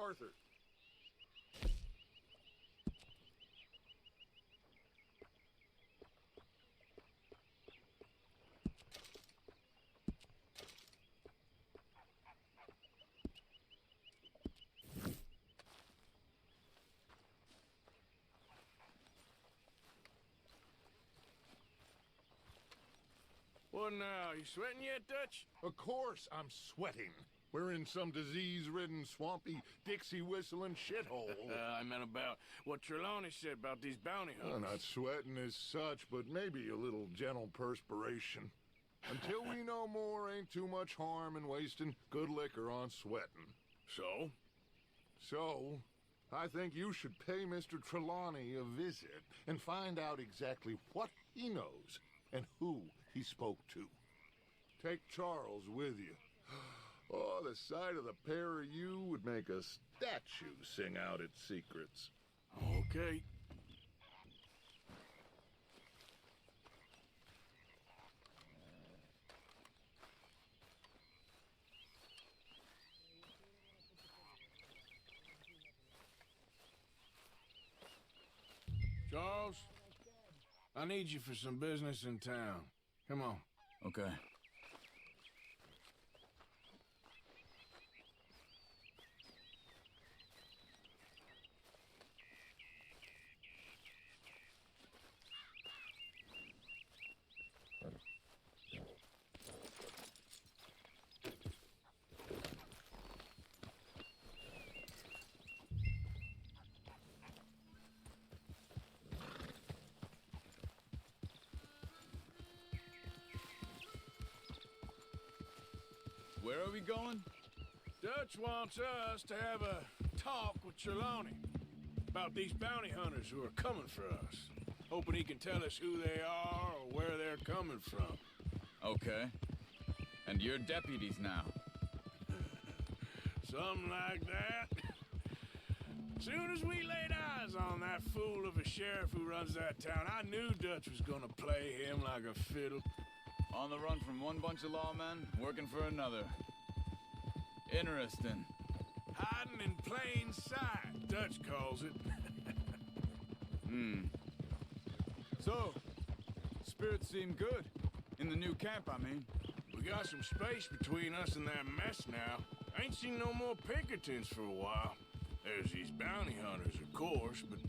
Arthur. What now? You sweating yet, Dutch? Of course I'm sweating. We're in some disease-ridden, swampy, Dixie-whistling shithole. I meant about what Trelawny said about these bounty Well, hunters. not sweating as such, but maybe a little gentle perspiration. Until we know more, ain't too much harm in wasting good liquor on sweating. So? So, I think you should pay Mr. Trelawny a visit and find out exactly what he knows and who he spoke to. Take Charles with you. Oh, the sight of the pair of you would make a statue sing out its secrets. Okay. Charles, I need you for some business in town. Come on. Okay. Where are we going? Dutch wants us to have a talk with Trelawny about these bounty hunters who are coming for us. Hoping he can tell us who they are or where they're coming from. Okay. And you're deputies now. Something like that. Soon as we laid eyes on that fool of a sheriff who runs that town, I knew Dutch was gonna play him like a fiddle. On the run from one bunch of lawmen, working for another. Interesting. Hiding in plain sight, Dutch calls it. So, spirits seem good. In the new camp, I mean. We got some space between us and that mess now. Ain't seen no more Pinkertons for a while. There's these bounty hunters, of course, but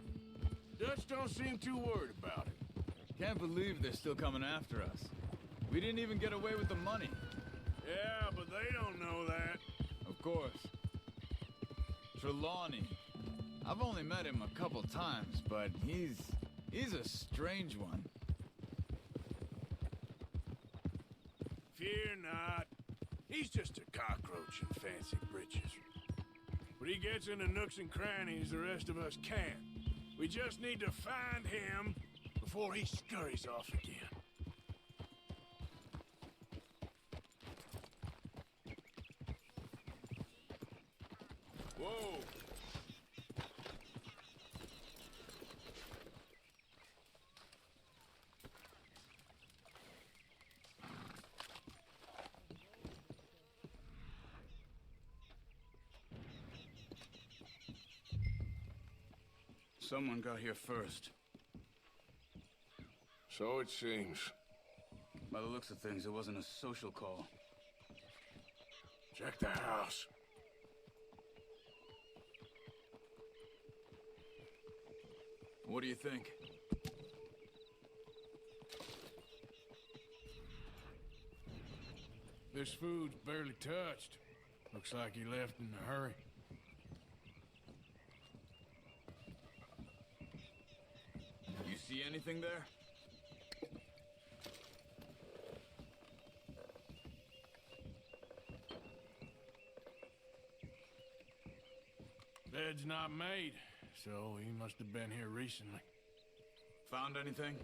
Dutch don't seem too worried about it. Can't believe they're still coming after us. We didn't even get away with the money. Yeah, but they don't know that. Of course. Trelawny. I've only met him a couple times, but he's a strange one. Fear not. He's just a cockroach in fancy breeches. But he gets into nooks and crannies the rest of us can't. We just need to find him before he scurries off again. Whoa! Someone got here first. So it seems. By the looks of things, it wasn't a social call. Check the house. What do you think? This food's barely touched. Looks like he left in a hurry. You see anything there? Bed's not made, so he must have been here recently. Found anything?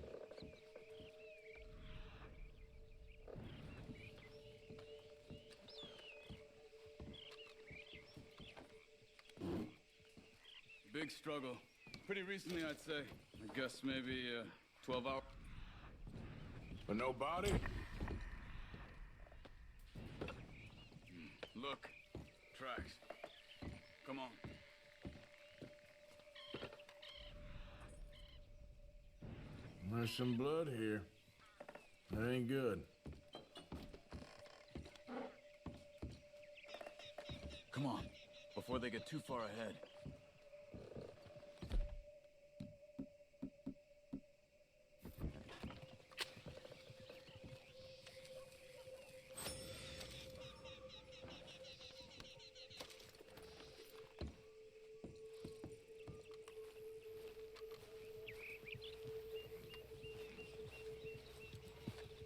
Big struggle. Pretty recently, I'd say. I guess maybe 12 hours. But no body? Look. Tracks. Come on. There's some blood here. That ain't good. Come on, before they get too far ahead.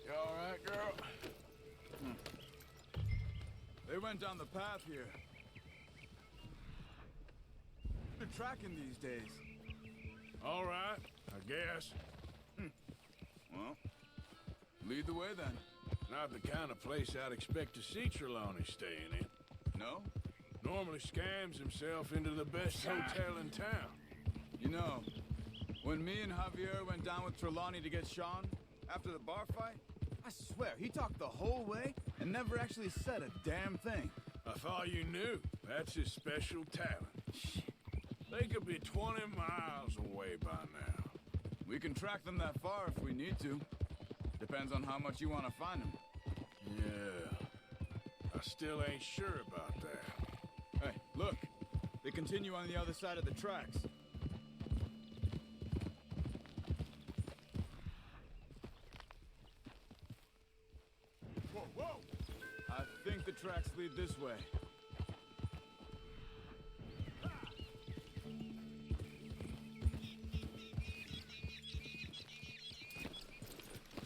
You all right, girl? They went down the path here. They're tracking these days. All right, I guess. Well, lead the way then. Not the kind of place I'd expect to see Trelawny staying in. No? Normally scams himself into the best hotel in town. You know, when me and Javier went down with Trelawny to get Sean, after the bar fight, I swear, he talked the whole way and never actually said a damn thing. I thought you knew. That's his special talent. They could be 20 miles away by now. We can track them that far if we need to. Depends on how much you want to find them. Yeah. I still ain't sure about that. Hey, look. They continue on the other side of the tracks. Whoa, whoa! I think the tracks lead this way.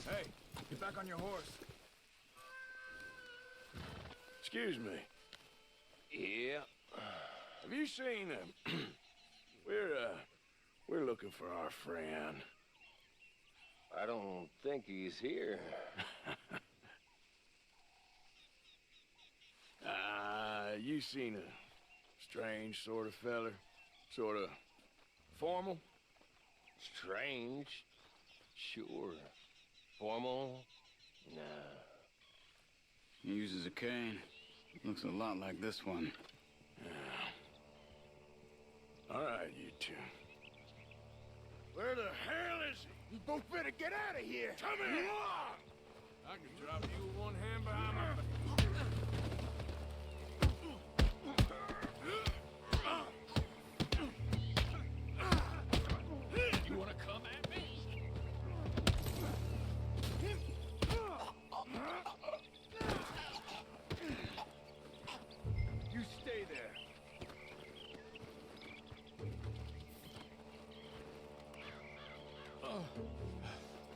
Hey, get back on your horse. Excuse me. Yeah. Have you seen him? We're looking for our friend. I don't think he's here. You seen a strange sort of feller? Sort of formal? Strange? Sure. Formal? Nah. He uses a cane. Looks a lot like this one. All right, you two. Where the hell is he? You both better get out of here! Come here! I can drop you with one hand behind my back. You wanna come at me? You stay there.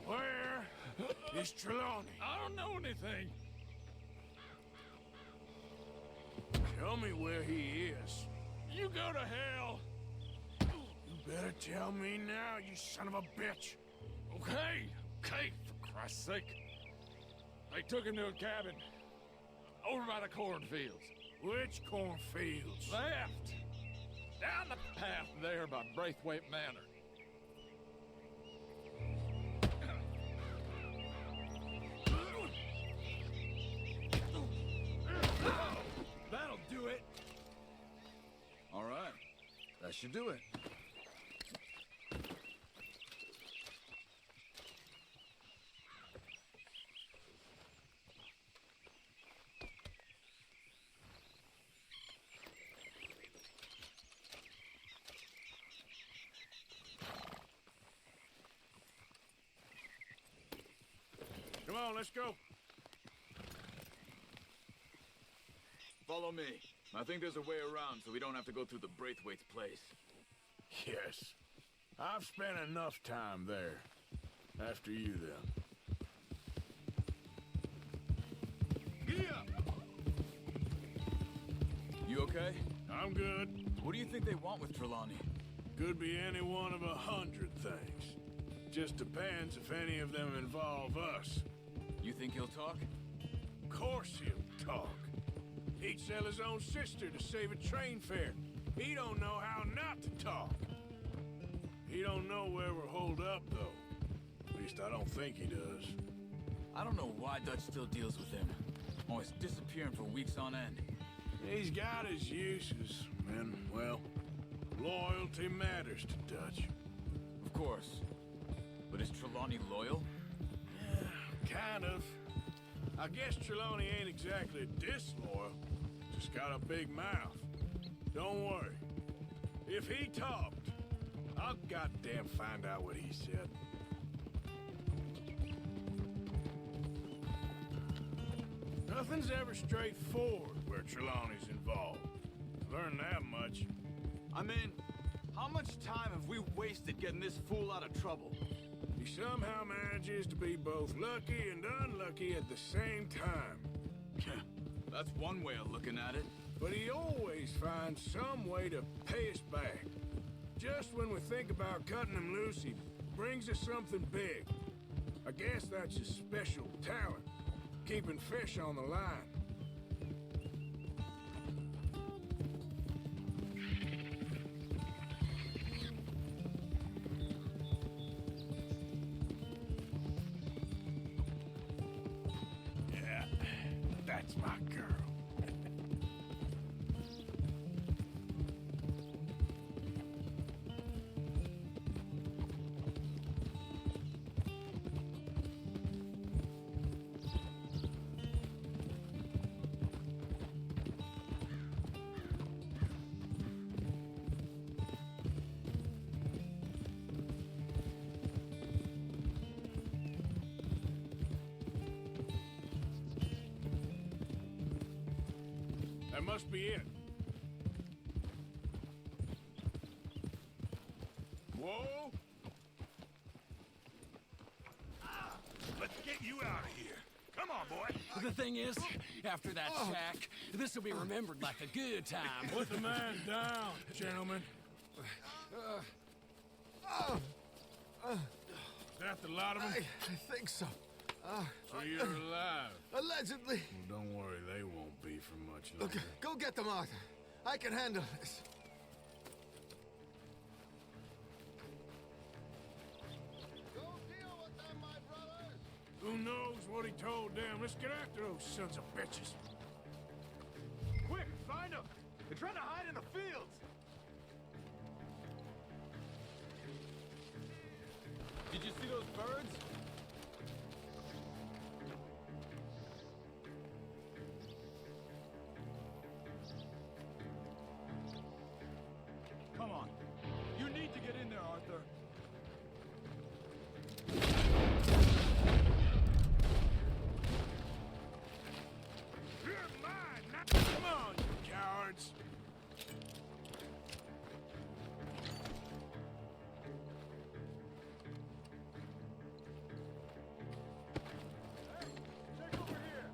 Where is Trelawny? I don't know anything. Tell me where he is. You go to hell. You better tell me now, you son of a bitch. Okay, for Christ's sake. They took him to a cabin. Over by the cornfields. Which cornfields? Left. Down the path there by Braithwaite Manor. That'll do it. All right. That should do it. Come on, let's go. Follow me. I think there's a way around so we don't have to go through the Braithwaite's place. Yes. I've spent enough time there. After you, then. You okay? I'm good. What do you think they want with Trelawny? Could be any one of 100 things. Just depends if any of them involve us. You think he'll talk? Of course he'll talk. He'd sell his own sister to save a train fare. He don't know how not to talk. He don't know where we're holed up, though. At least I don't think he does. I don't know why Dutch still deals with him. Always disappearing for weeks on end. He's got his uses, and, well, loyalty matters to Dutch. Of course. But is Trelawny Trelawny loyal? Kind of. I guess Trelawny ain't exactly disloyal. Just got a big mouth. Don't worry. If he talked, I'll goddamn find out what he said. Nothing's ever straightforward where Trelawney's involved. Learned that much. I mean, how much time have we wasted getting this fool out of trouble? He somehow manages to be both lucky and unlucky at the same time. That's one way of looking at it. But he always finds some way to pay us back. Just when we think about cutting him loose, he brings us something big. I guess that's his special talent, keeping fish on the line. Yeah, that's my girl. That must be it. Whoa! Let's get you out of here. Come on, boy. The thing is, after that shack, this will be remembered like a good time. Put the man down, gentlemen. Is that the lot of them? I think so. So you're alive. Allegedly. Well, don't worry, they won't be for much longer. Look, go get them, Arthur. I can handle this. Go deal with them, my brothers. Who knows what he told them? Let's get after those sons of bitches. Quick, find them! They're trying to hide in the fields! Did you see those birds? Come on. You need to get in there, Arthur. You're mine now. Come on, you cowards. Check over here.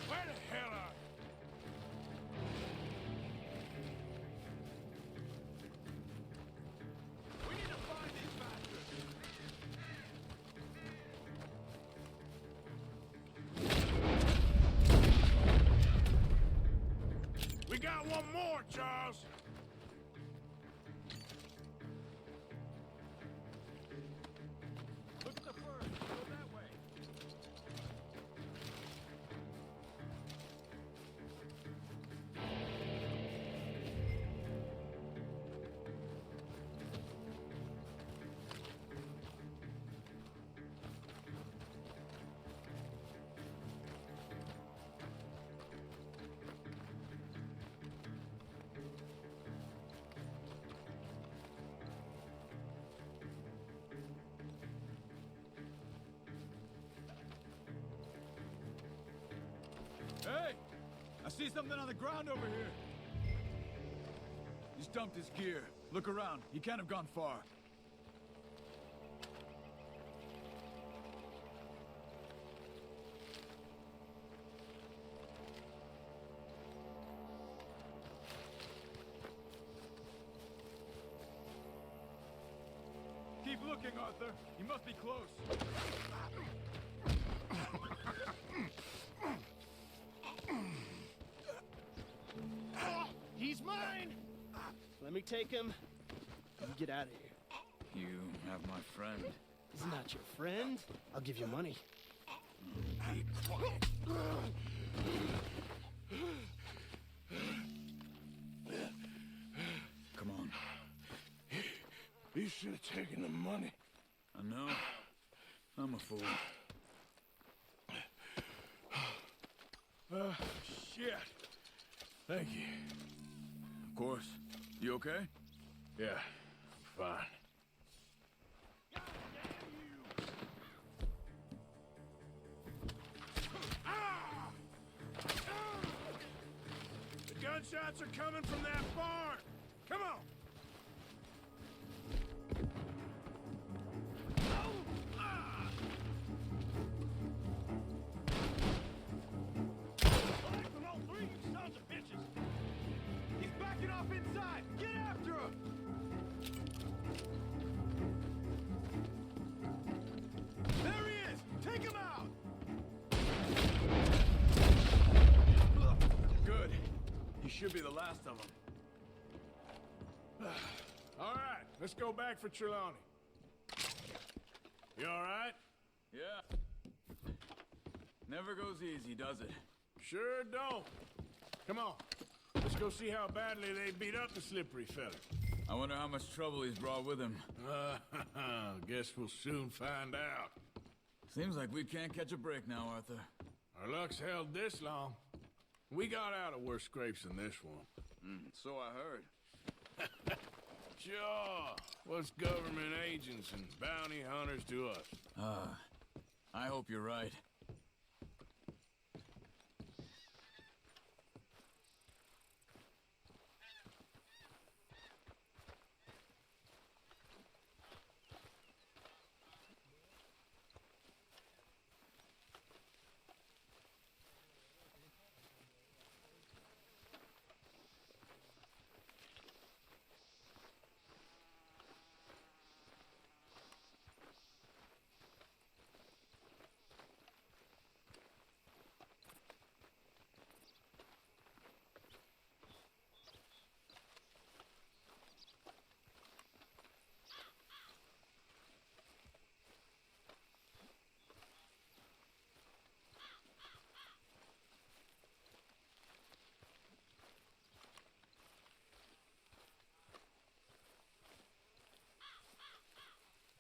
Where the hell are you? We need to find these bastards. We got one more, Charles. Look at the birds. Go that way. Hey! I see something on the ground over here. He's dumped his gear. Look around. He can't have gone far. Keep looking, Arthur. He must be close. He's mine! Let me take him. You get out of here. You have my friend. He's not your friend. I'll give you money. Be quiet. Come on. You should have taken the money. I know. I'm a fool. Shit. Thank you. Of course. You okay? Yeah, I'm fine. The gunshots are coming from that barn. Come on. He's backing off inside! Get after him! There he is! Take him out! Good. He should be the last of them. All right, let's go back for Trelawny. You all right? Yeah. Never goes easy, does it? Sure don't. Come on. Let's go see how badly they beat up the slippery fella. I wonder how much trouble he's brought with him. Guess we'll soon find out. Seems like we can't catch a break now, Arthur. Our luck's held this long. We got out of worse scrapes than this one. So I heard. Sure. What's government agents and bounty hunters to us? I hope you're right.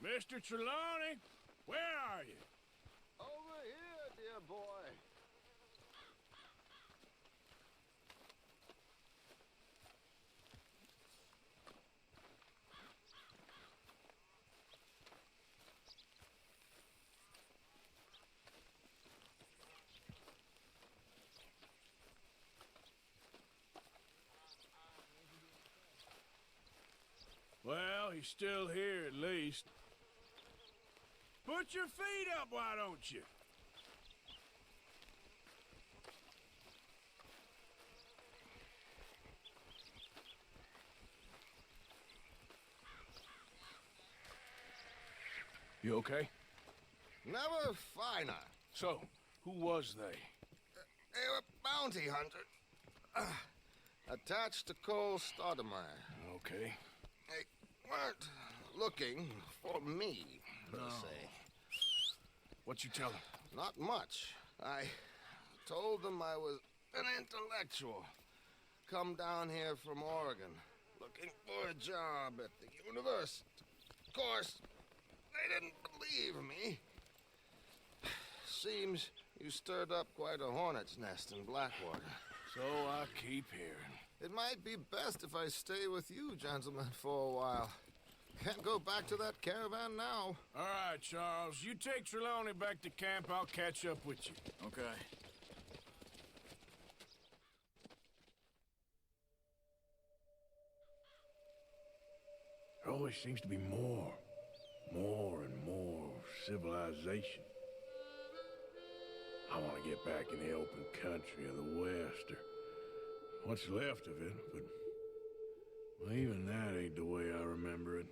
Mr. Trelawny, where are you? Over here, dear boy. Well, he's still here at least. Put your feet up, why don't you? You okay? Never finer. So, who was they? They were bounty hunters. Attached to Cole Stoudemire. Okay. They weren't looking for me, per se. What you tell them? Not much. I told them I was an intellectual. Come down here from Oregon, looking for a job at the university. Of course, they didn't believe me. Seems you stirred up quite a hornet's nest in Blackwater. So I keep hearing. It might be best if I stay with you, gentlemen, for a while. Can't go back to that caravan now. All right, Charles. You take Trelawny back to camp. I'll catch up with you. Okay. There always seems to be more and more civilization. I want to get back in the open country of the West, or what's left of it, but well, even that ain't the way I remember it.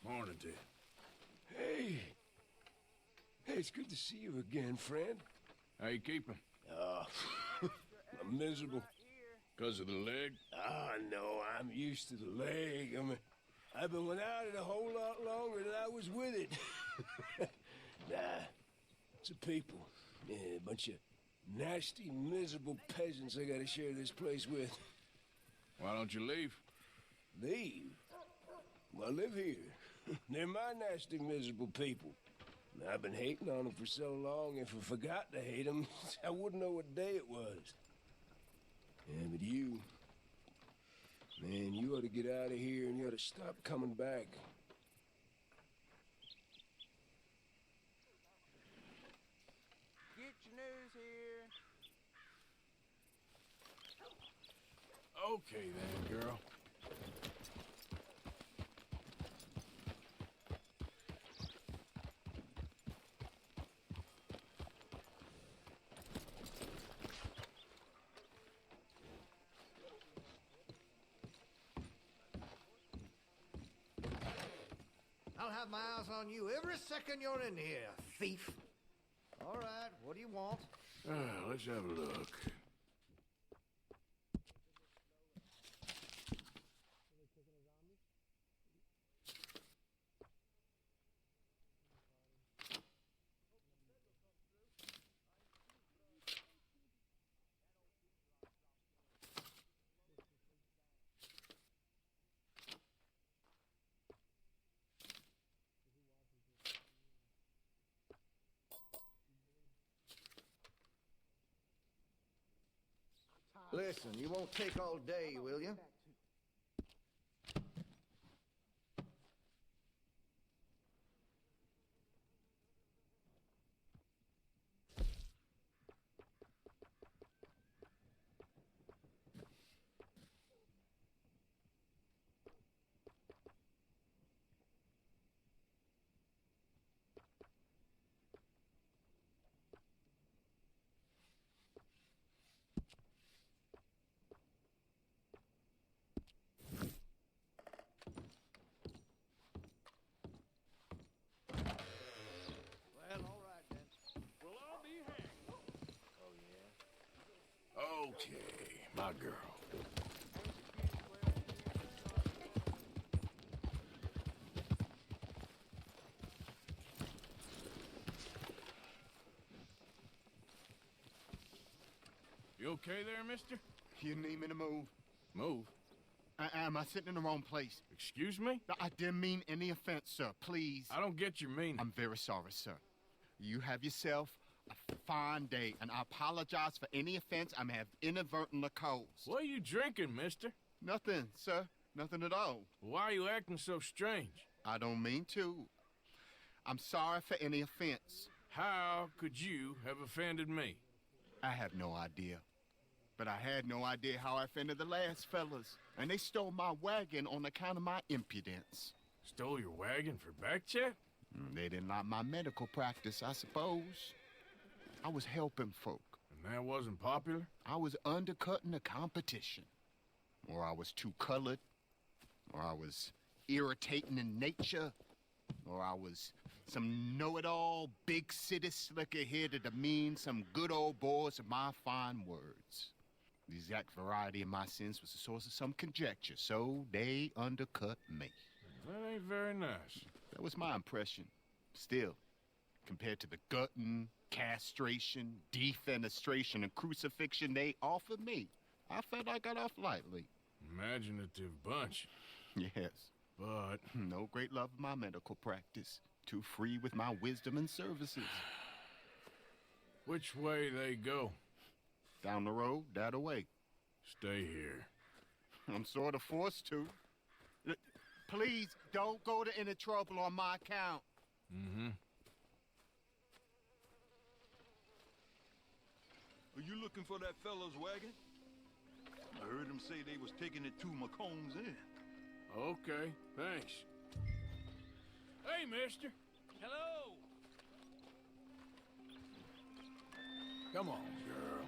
Morning, dear. Hey. Hey, it's good to see you again, friend. How you keeping? I'm miserable. Because of the leg? No, I'm used to the leg. I've been without it a whole lot longer than I was with it. Nah, it's the people. Yeah, a bunch of nasty, miserable peasants I gotta share this place with. Why don't you leave? Leave? Well, I live here. They're my nasty, miserable people. I've been hating on them for so long, if I forgot to hate them, I wouldn't know what day it was. Yeah, but you... Man, you ought to get out of here and you ought to stop coming back. Get your news here. Okay then, girl. I'll have my eyes on you every second you're in here, thief. All right, what do you want? Let's have a look. Listen, you won't take all day, will you? Well, all right then. Well, I'll be hanged. Oh, yeah? Okay, my girl. You okay there, mister? You need me to move? Move. Am I sitting in the wrong place? Excuse me? I didn't mean any offense, sir. Please. I don't get your meaning. I'm very sorry, sir. You have yourself a fine day, and I apologize for any offense I may have inadvertently caused. What are you drinking, mister? Nothing, sir. Nothing at all. Why are you acting so strange? I don't mean to. I'm sorry for any offense. How could you have offended me? I have no idea. But I had no idea how I offended the last fellas. And they stole my wagon on account of my impudence. Stole your wagon for back check? They didn't like my medical practice, I suppose. I was helping folk. And that wasn't popular? I was undercutting the competition. Or I was too colored. Or I was irritating in nature. Or I was some know-it-all big city slicker here to demean some good old boys of my fine words. The exact variety of my sins was the source of some conjecture, so they undercut me. That ain't very nice. That was my impression. Still, compared to the gutting, castration, defenestration, and crucifixion they offered me, I felt I got off lightly. Imaginative bunch. Yes. But no great love of my medical practice. Too free with my wisdom and services. which way they go? Down the road, that away. Stay here. I'm sort of forced to. Please, don't go to any trouble on my account. Mm-hmm. Are you looking for that fella's wagon? I heard him say they was taking it to McComb's Inn. Okay, thanks. Hey, mister. Hello. Come on, girl.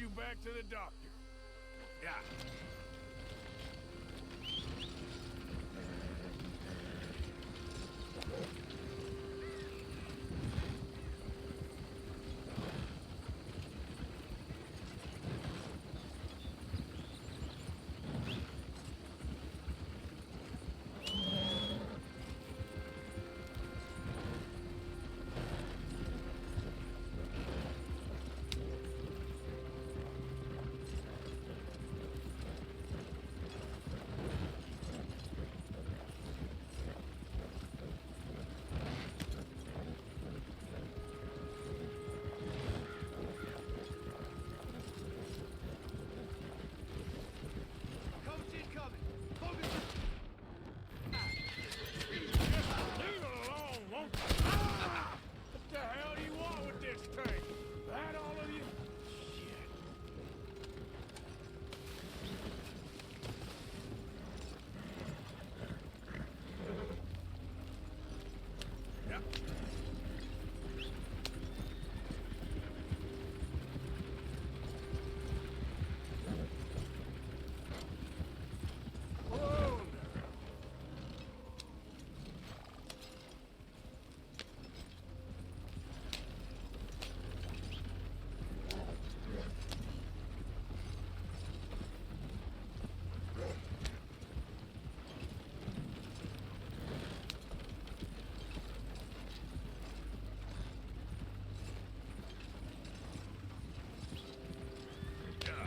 you back to the doctor. Yeah. Leave it alone, won't you? Ah! What the hell do you want with this thing? That all of you? Shit. Yep. Whoa, now.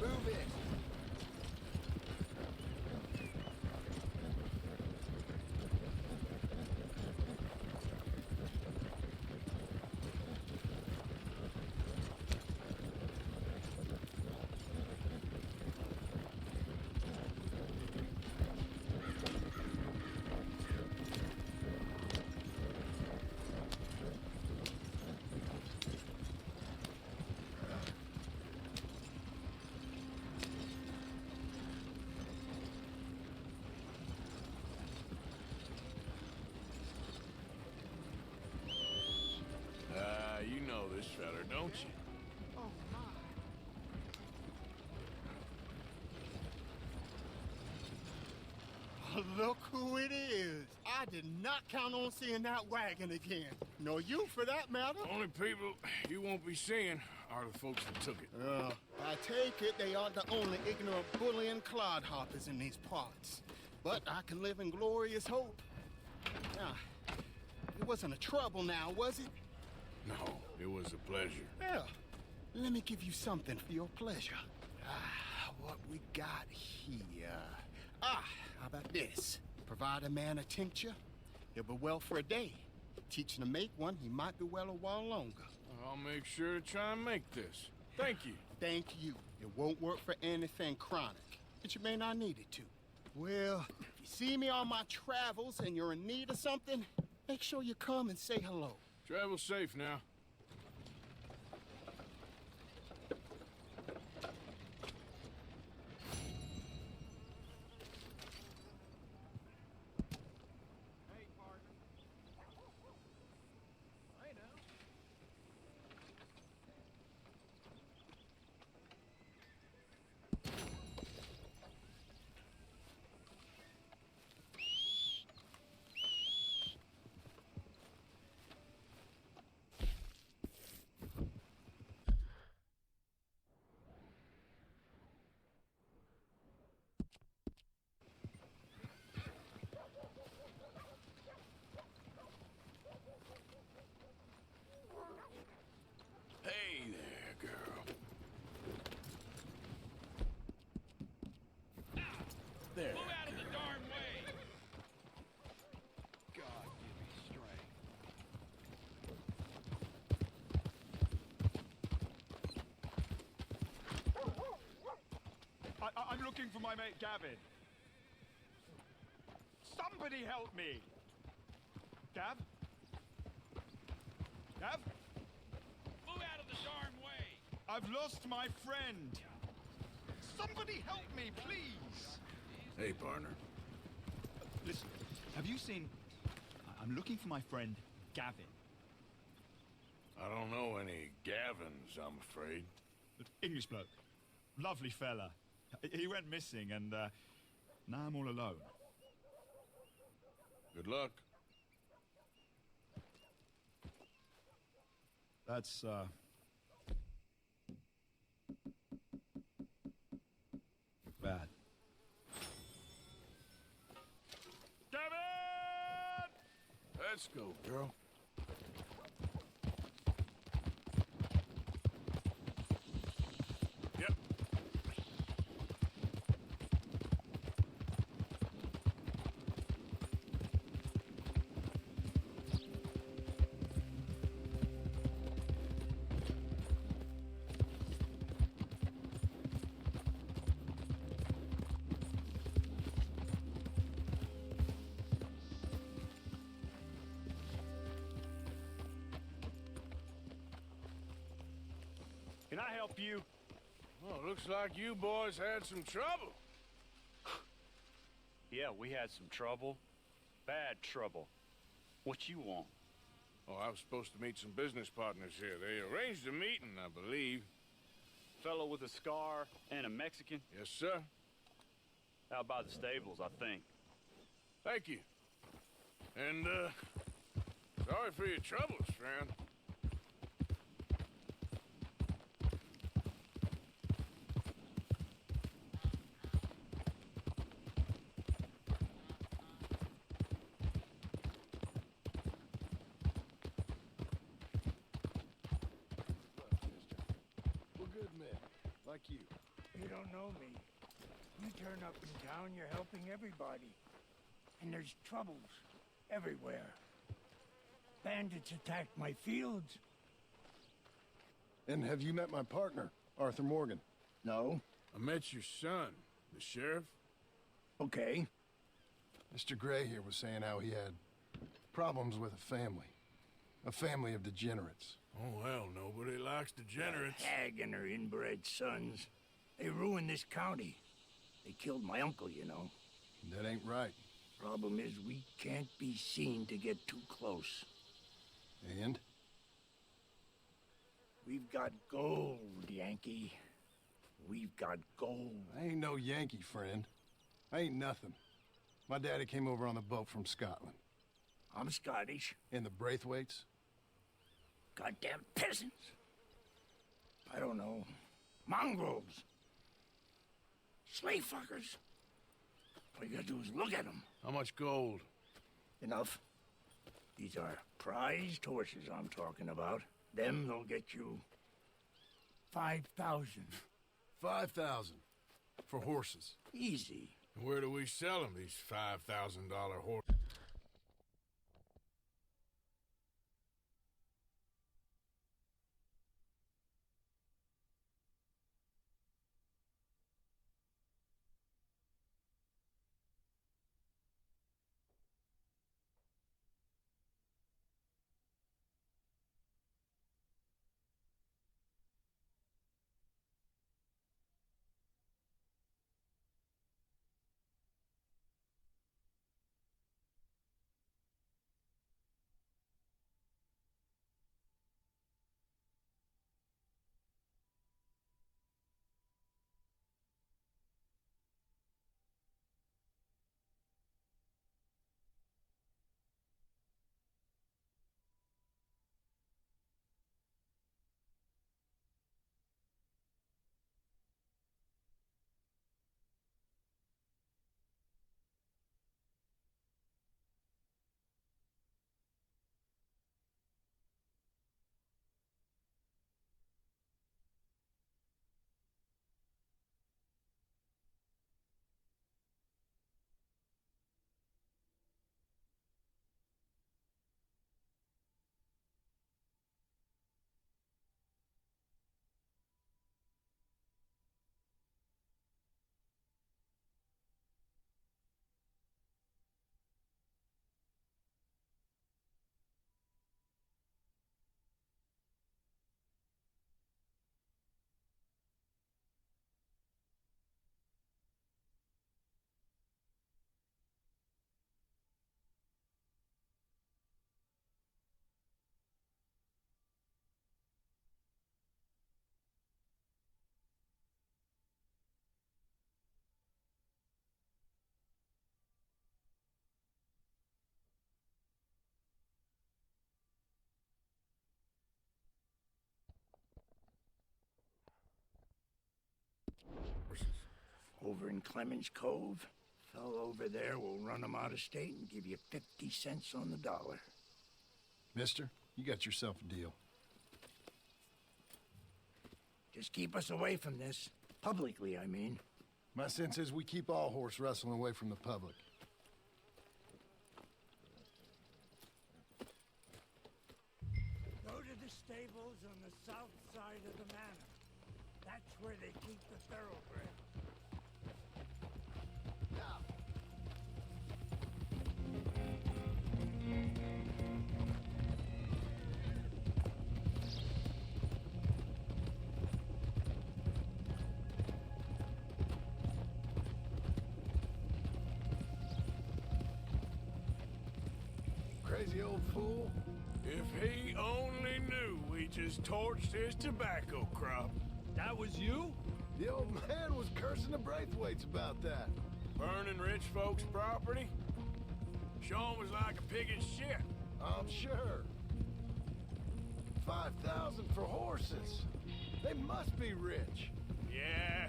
Move it. You know this feller, don't you? Oh, my. Look who it is. I did not count on seeing that wagon again. Nor you, for that matter. Only people you won't be seeing are the folks that took it. I take it they aren't the only ignorant bullying clodhoppers in these parts. But I can live in glorious hope. Now, it wasn't a trouble now, was it? No, it was a pleasure. Yeah. Let me give you something for your pleasure. What we got here? How about this? Provide a man a tincture, he'll be well for a day. Teach him to make one, he might be well a while longer. I'll make sure to try and make this. Thank you. Thank you. It won't work for anything chronic, but you may not need it to. Well, if you see me on my travels and you're in need of something, make sure you come and say hello. Travel safe now. I'm looking for my mate Gavin. Somebody help me! Gav? Gav? Move out of the darn way! I've lost my friend. Somebody help me, please! Hey, partner. Listen, have you seen... I'm looking for my friend Gavin. I don't know any Gavins, I'm afraid. English bloke. Lovely fella. He went missing and now I'm all alone. Good luck. That's bad. Gavin! Let's go, girl. Yep. Can I help you? Well, looks like you boys had some trouble. Yeah, we had some trouble. Bad trouble. What you want? Oh, I was supposed to meet some business partners here. They arranged a meeting, I believe. Fellow with a scar and a Mexican? Yes, sir. Out by the stables, I think. Thank you. And, sorry for your troubles, friend. We're good men, like you. You don't know me. You turn up in town, you're helping everybody. And there's troubles everywhere. Bandits attacked my fields. And have you met my partner, Arthur Morgan? No? I met your son, the sheriff. Okay. Mr. Gray here was saying how he had problems with a family of degenerates. Oh, well, nobody likes degenerates. Hag and her inbred sons. They ruined this county. They killed my uncle, you know. That ain't right. Problem is, we can't be seen to get too close. And? We've got gold, Yankee. We've got gold. I ain't no Yankee, friend. I ain't nothing. My daddy came over on the boat from Scotland. I'm Scottish. And the Braithwaites? Goddamn peasants. I don't know. Mongrels. Slave fuckers. All you gotta do is look at them. How much gold? Enough. These are prized horses I'm talking about. Them, they'll get you 5,000. 5,000 for horses. Easy. And where do we sell them, these $5,000 horses? over in Clemens Cove. Fellow over there will run them out of state and give you 50 cents on the dollar. Mister, you got yourself a deal. Just keep us away from this. Publicly, I mean. My sense is we keep all horse wrestling away from the public. Go to the stables on the south side of the manor. That's where they keep the thoroughbred. Crazy old fool. If he only knew we just torched his tobacco crop. That was you? The old man was cursing the Braithwaites about that. Burning rich folks' property? Sean was like a pig in shit. I'm sure. 5,000 for horses. They must be rich. Yeah,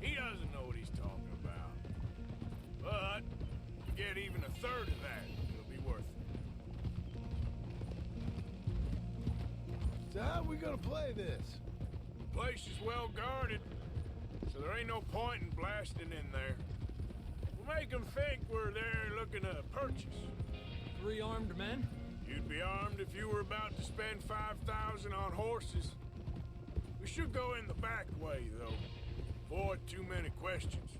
he doesn't know what he's talking about. But, to get even a third of that, it'll be worth it. So how are we gonna play this? The place is well guarded, so there ain't no point in blasting in there. We'll make them think we're there looking to purchase. 3 armed men? You'd be armed if you were about to spend 5,000 on horses. We should go in the back way, though. Avoid too many questions.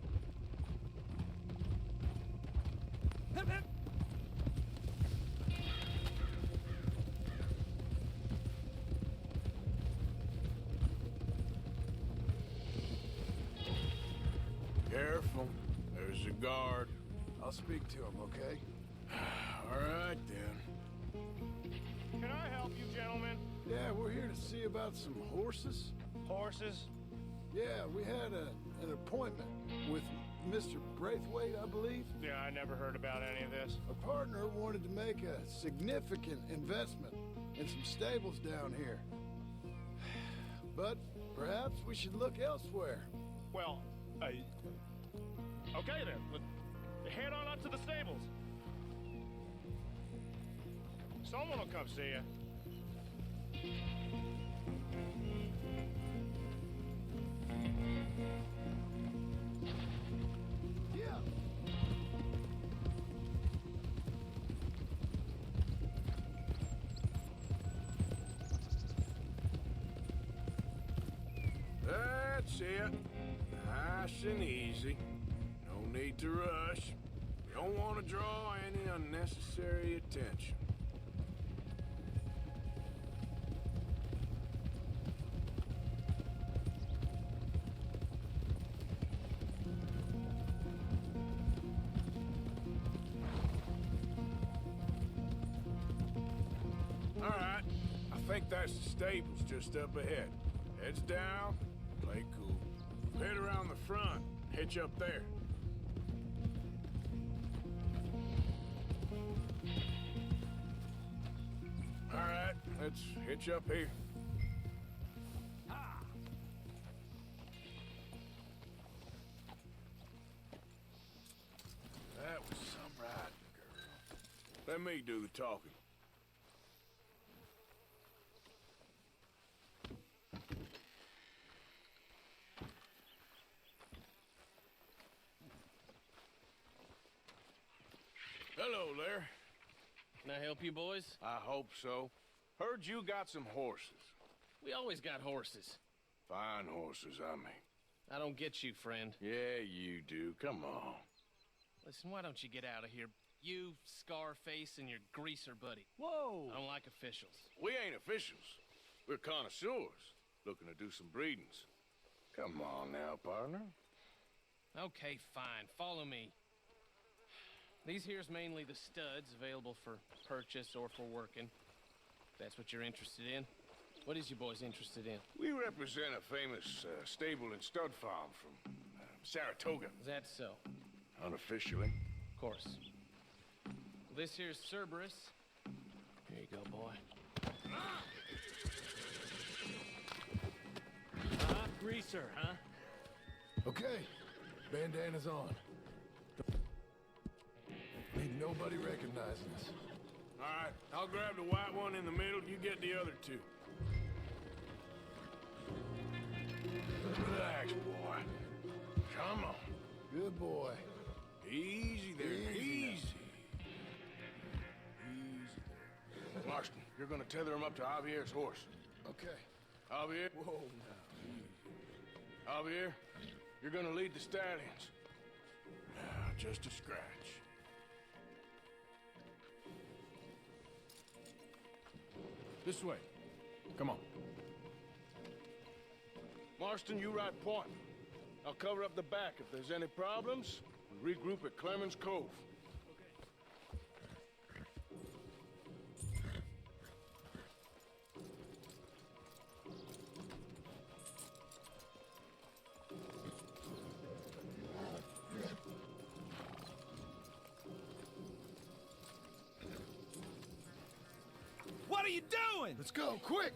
Careful. There's a guard. I'll speak to him, okay? All right, then. Can I help you, gentlemen? Yeah, we're here to see about some horses. Horses? Yeah, we had an appointment with Mr. Braithwaite, I believe. Yeah, I never heard about any of this. A partner wanted to make a significant investment in some stables down here. But perhaps we should look elsewhere. Well, okay then. Let's head on up to the stables. Someone will come see you. Yeah. That's it. Nice and easy. No need to rush. We don't want to draw any unnecessary attention. All right. I think that's the stables just up ahead. Heads down, play cool. Head around the front, hitch up there. All right, let's hitch up here. That was some riding, girl. Let me do the talking. Hello there. Can I help you boys? I hope so. Heard you got some horses. We always got horses. Fine horses, I mean. I don't get you, friend. Yeah, you do. Come on. Listen, why don't you get out of here? You, Scarface, and your greaser buddy. Whoa! I don't like officials. We ain't officials. We're connoisseurs, looking to do some breedings. Come on now, partner. Okay, fine. Follow me. These here's mainly the studs available for purchase or for working. If that's what you're interested in. What is you boys interested in? We represent a famous stable and stud farm from Saratoga. Is that so? Unofficially. Of course. This here's Cerberus. Here you go, boy. Greaser, huh? Okay. Bandana's on. Need nobody recognizing us. All right, I'll grab the white one in the middle. You get the other two. Relax, boy. Come on. Good boy. Easy there. Easy. Marston, you're gonna tether him up to Javier's horse. Okay. Javier? Whoa, now. Javier, you're gonna lead the stallions. Now, just a scratch. This way. Come on. Marston, you ride point. I'll cover up the back. If there's any problems, we regroup at Clemens Cove. What are you doing? Let's go, quick!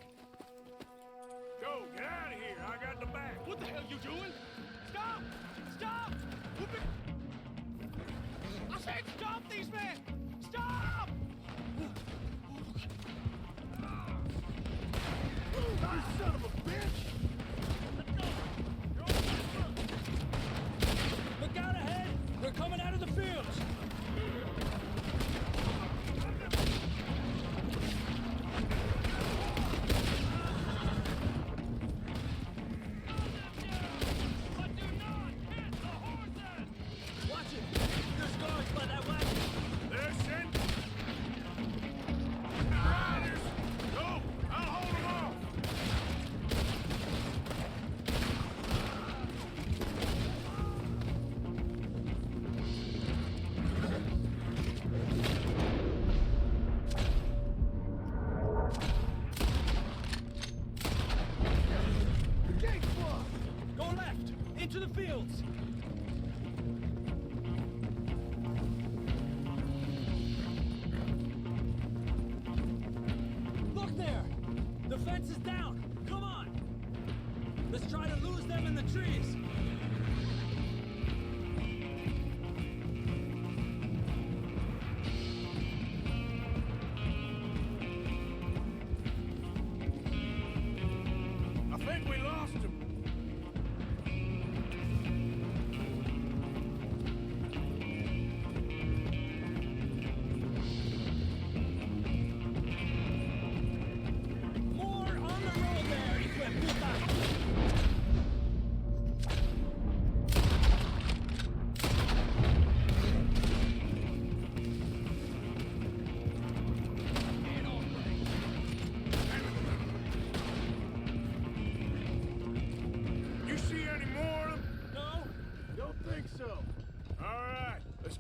Go, get out of here. I got the back. What the hell you doing? Stop! Stop! I said stop these men! Stop! You son of a bitch! Look out ahead! They're coming out of the fields! Into the fields! Look there! The fence is down! Come on! Let's try to lose them in the trees! I think we lost him.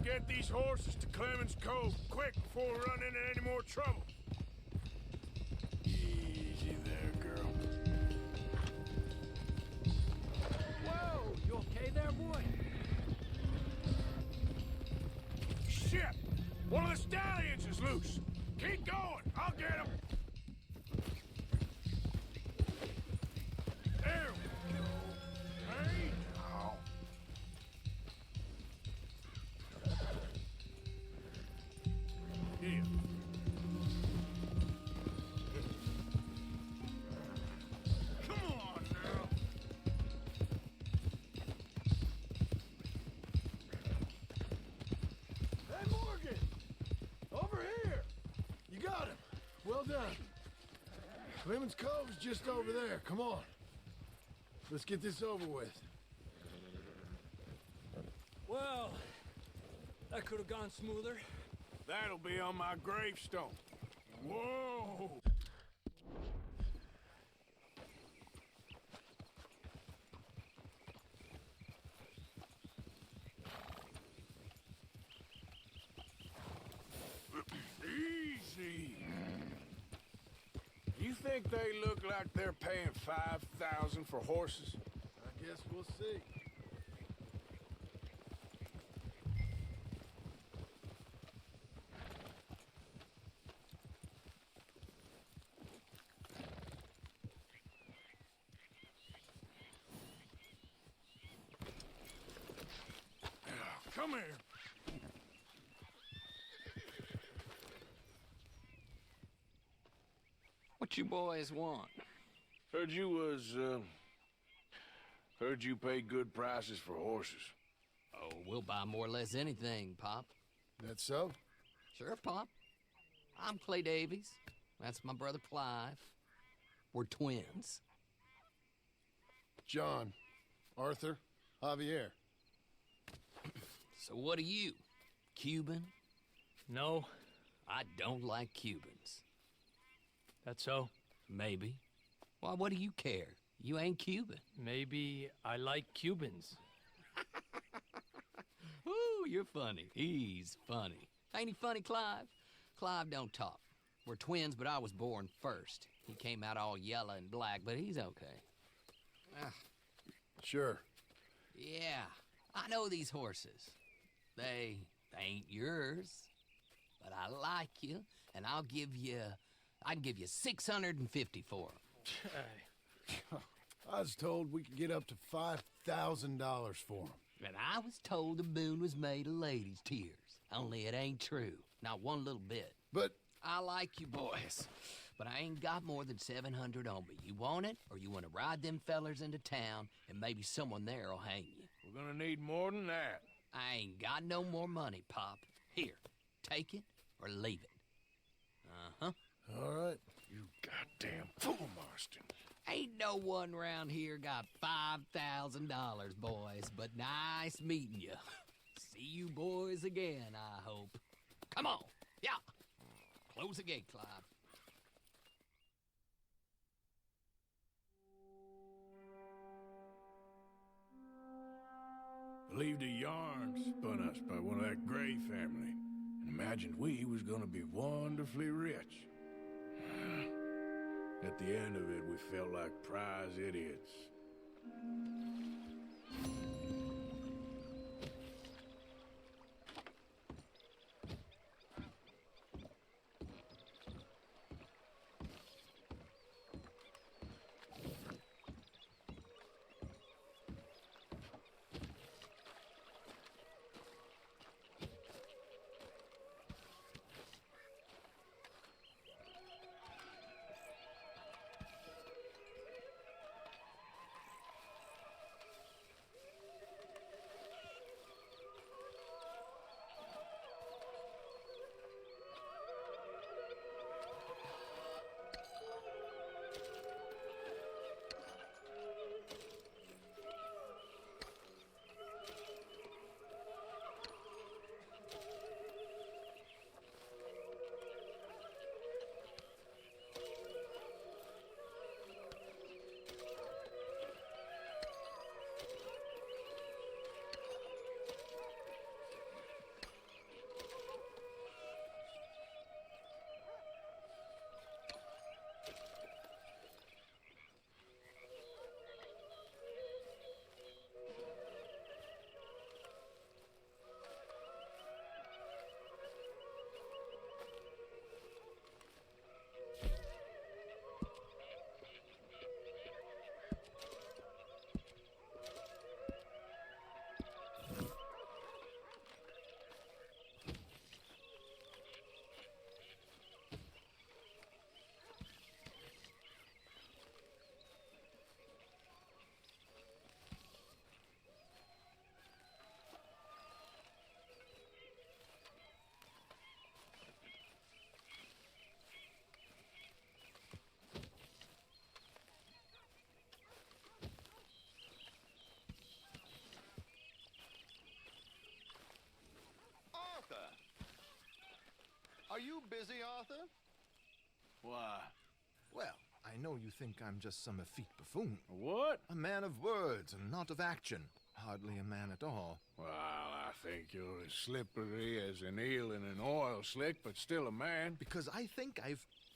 Get these horses to Clemens Cove quick before we run into any more trouble. Easy there, girl. Whoa! You okay there, boy? Shit! One of the stallions is loose. Keep going. I'll get him. There we go. Hey, now. Here. Come on now. Hey, Morgan! Over here! You got him. Well done. Clemens Cove's just over there. Come on. Let's get this over with. Well, that could have gone smoother. That'll be on my gravestone. Whoa! Easy. You think they look like they're paying $5,000 for horses? I guess we'll see. Come here. What you boys want? Heard you pay good prices for horses. Oh, we'll buy more or less anything, Pop. That so? Sure, Pop. I'm Clay Davies. That's my brother Clive. We're twins. John, Arthur, Javier. So what are you? Cuban? No. I don't like Cubans. That's so? Maybe. Why, what do you care? You ain't Cuban. Maybe I like Cubans. Ooh, you're funny. He's funny. Ain't he funny, Clive? Clive don't talk. We're twins, but I was born first. He came out all yellow and black, but he's okay. Sure. Yeah, I know these horses. They ain't yours, but I like you, and I can give you 650 for them. I was told we could get up to $5,000 for them. And I was told the moon was made of ladies' tears. Only it ain't true. Not one little bit. But I like you boys, but I ain't got more than 700 on me. You want it, or you want to ride them fellers into town, and maybe someone there'll hang you? We're gonna need more than that. I ain't got no more money, Pop. Here, take it or leave it. Uh-huh. All right. You goddamn fool, Marston. Ain't no one round here got $5,000, boys, but nice meeting you. See you boys again, I hope. Come on, yeah. Close the gate, Clive. Believed a yarn spun us by one of that Gray family, and imagined we was gonna be wonderfully rich. At the end of it, we felt like prize idiots. Are you busy, Arthur? Why? Well, I know you think I'm just some effete buffoon. What? A man of words and not of action. Hardly a man at all. Well, I think you're as slippery as an eel in an oil slick, but still a man. Because I think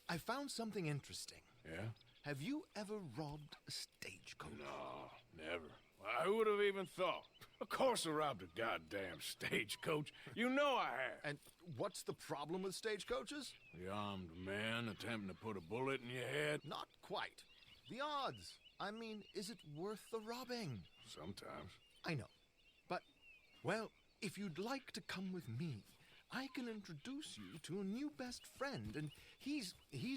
I found something interesting. Yeah? Have you ever robbed a stagecoach? No, never. Well, who would have even thought? Of course I robbed a goddamn stagecoach. You know I have. And what's the problem with stagecoaches? The armed man attempting to put a bullet in your head? Not quite. The odds. I mean, is it worth the robbing? Sometimes. I know. But, well, if you'd like to come with me, I can introduce you to a new best friend, and he's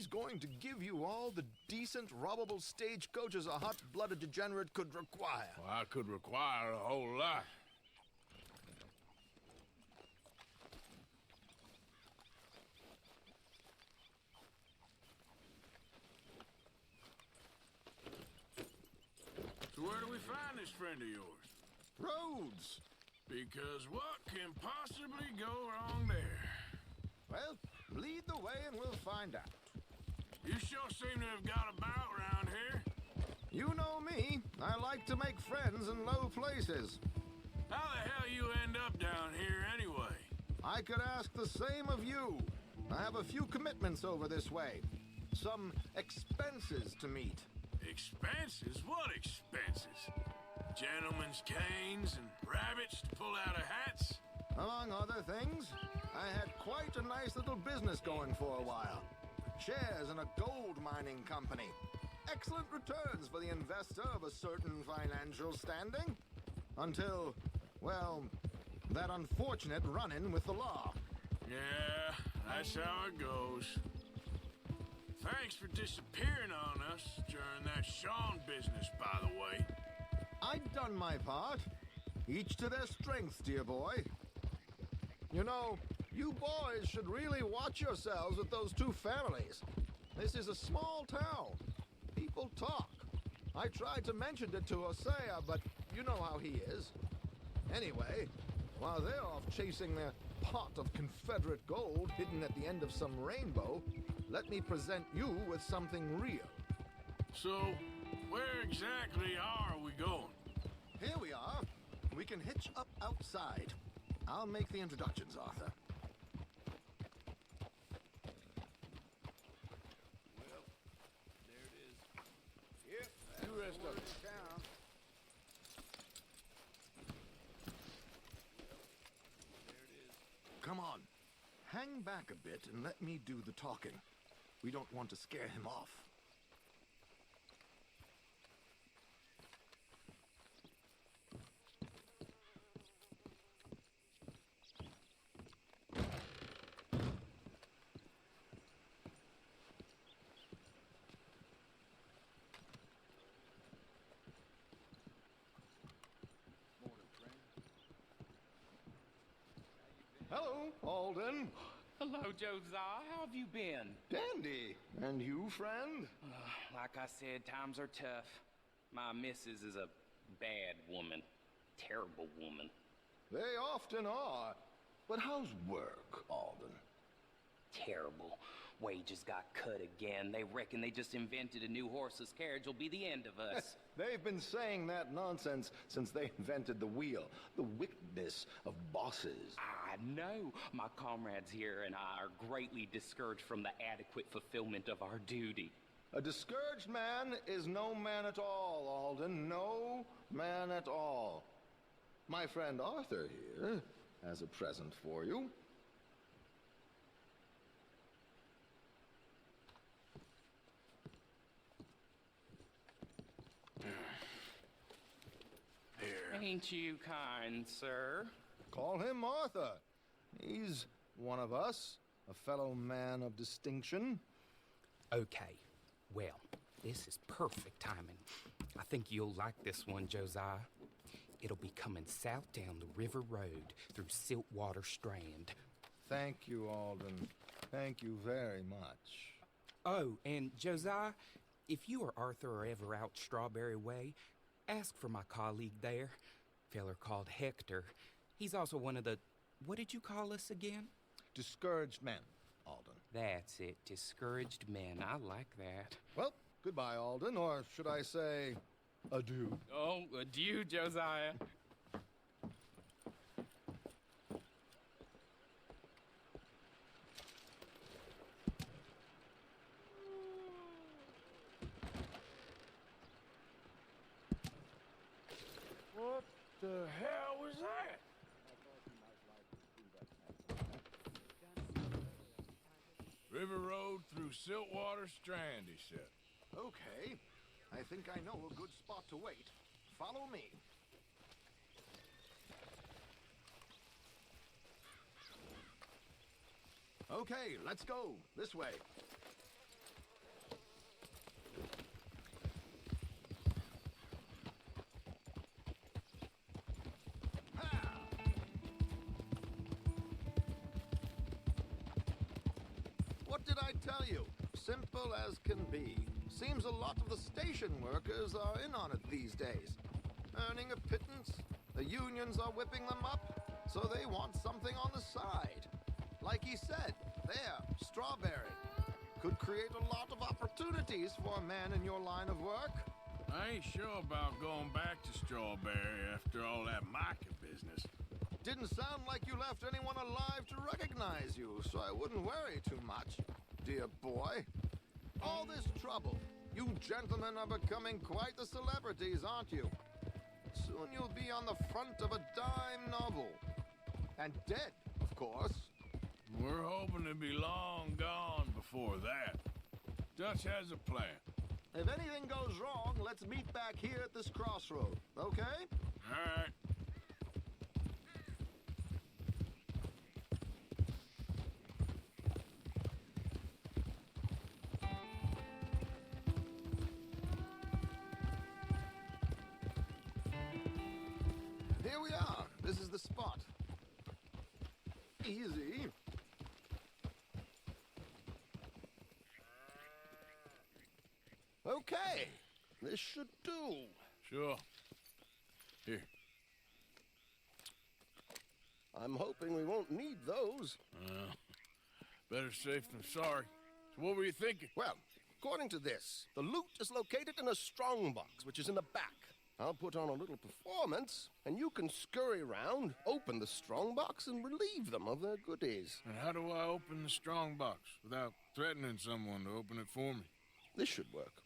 going to give you all the decent, robbable stagecoaches a hot-blooded degenerate could require. Well, I could require a whole lot. So where do we find this friend of yours? Roads. Because what can possibly go wrong there? Well, lead the way and we'll find out. You sure seem to have got about around here. You know me. I like to make friends in low places. How the hell you end up down here anyway? I could ask the same of you. I have a few commitments over this way. Some expenses to meet. Expenses? What expenses? Gentlemen's canes and rabbits to pull out of hats? Among other things, I had quite a nice little business going for a while. Shares in a gold mining company. Excellent returns for the investor of a certain financial standing. Until, well, that unfortunate run-in with the law. Yeah, that's how it goes. Thanks for disappearing on us during that Sean business, by the way. I'd done my part. Each to their strengths, dear boy. You know, you boys should really watch yourselves with those two families. This is a small town. People talk. I tried to mention it to Hosea, but you know how he is. Anyway, while they're off chasing their pot of Confederate gold hidden at the end of some rainbow, let me present you with something real. So, where exactly are we going? Here we are. We can hitch up outside. I'll make the introductions, Arthur. Well, there it is. Yep, you rest up. Come on. Hang back a bit and let me do the talking. We don't want to scare him off. Hello, Alden. Hello, Josiah. How have you been? Dandy. And you, friend? Like I said, times are tough. My missus is a bad woman. Terrible woman. They often are. But how's work, Alden? Terrible. Wages got cut again. They reckon they just invented a new horseless carriage will be the end of us. They've been saying that nonsense since they invented the wheel. The wickedness of bosses. I know. My comrades here and I are greatly discouraged from the adequate fulfillment of our duty. A discouraged man is no man at all, Alden. No man at all. My friend Arthur here has a present for you. Ain't you kind, sir? Call him Arthur. He's one of us, a fellow man of distinction. Okay, well, this is perfect timing. I think you'll like this one, Josiah. It'll be coming south down the river road through Siltwater Strand. Thank you, Alden. Thank you very much. Oh, and Josiah, if you or Arthur are ever out Strawberry Way, ask for my colleague there, feller called Hector. He's also one of the, what did you call us again? Discouraged men, Alden. That's it, discouraged men. I like that. Well, goodbye, Alden, or should I say, adieu. Oh, adieu, Josiah. What the hell was that? River Road through Siltwater Strand, he said. Okay. I think I know a good spot to wait. Follow me. Okay, let's go. This way. What did I tell you? Simple as can be. Seems a lot of the station workers are in on it these days. Earning a pittance. The unions are whipping them up, so they want something on the side. Like he said, there, Strawberry. Could create a lot of opportunities for a man in your line of work. I ain't sure about going back to Strawberry after all that Micah business. Didn't sound like you left anyone alive to recognize you, so I wouldn't worry too much, dear boy. All this trouble. You gentlemen are becoming quite the celebrities, aren't you? Soon you'll be on the front of a dime novel. And dead, of course. We're hoping to be long gone before that. Dutch has a plan. If anything goes wrong, let's meet back here at this crossroad, okay? All right. Here we are. This is the spot. Easy. Okay. This should do. Sure. Here. I'm hoping we won't need those. Better safe than sorry. So what were you thinking? Well, according to this, the loot is located in a strongbox, which is in the back. I'll put on a little performance, and you can scurry around, open the strongbox, and relieve them of their goodies. And how do I open the strongbox without threatening someone to open it for me? This should work.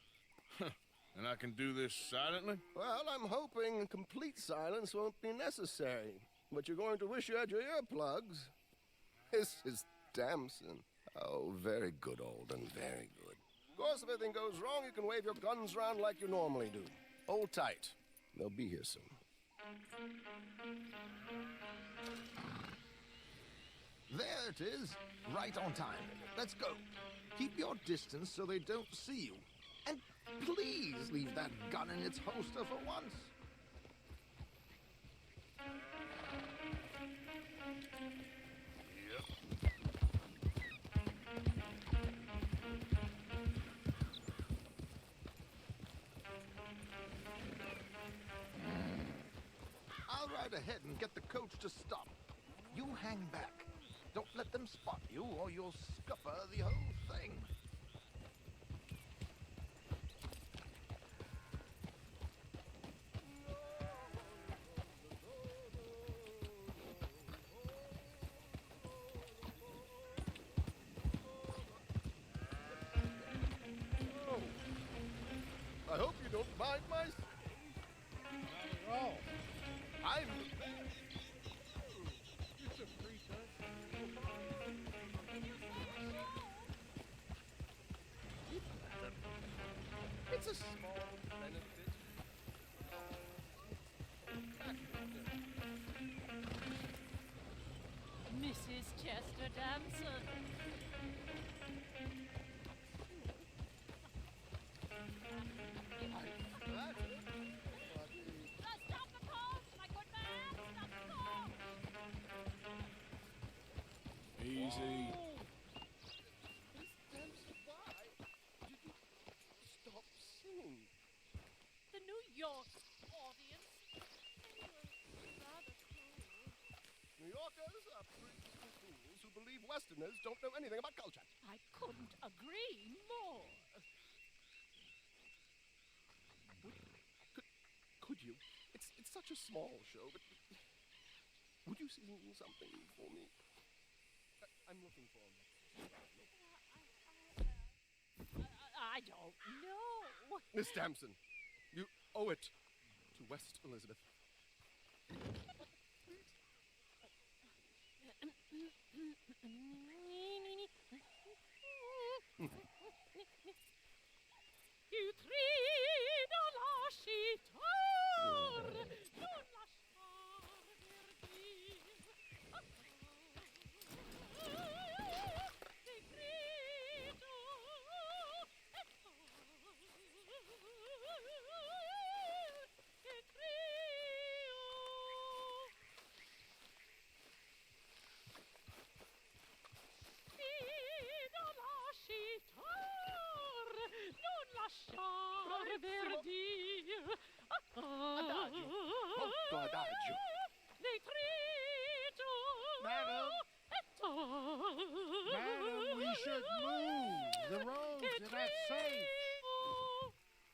And I can do this silently? Well, I'm hoping complete silence won't be necessary. But you're going to wish you had your earplugs. This is Damson. Oh, very good, Alden, very good. Of course, if anything goes wrong, you can wave your guns around like you normally do. Hold tight. They'll be here soon. There it is. Right on time. Let's go. Keep your distance so they don't see you. And please leave that gun in its holster for once. I'll ride ahead and get the coach to stop. You hang back. Don't let them spot you, or you'll scupper the whole thing. I hope you don't mind my... Not at all. I'm... It's a pretense. It's a small benefit. Mrs. Chester Damson. Stop the coach, my good man! Stop the coach! Easy. Why did you stop singing? The New York audience. They were rather cruel. New Yorkers are priests and fools who believe Westerners don't know anything about culture. I couldn't agree more. Could you? It's such a small show, but would you sing something for me? I'm looking for him. I don't know. Miss Damson, you owe it to West Elizabeth. You trida lascitar, non lasciar perdir.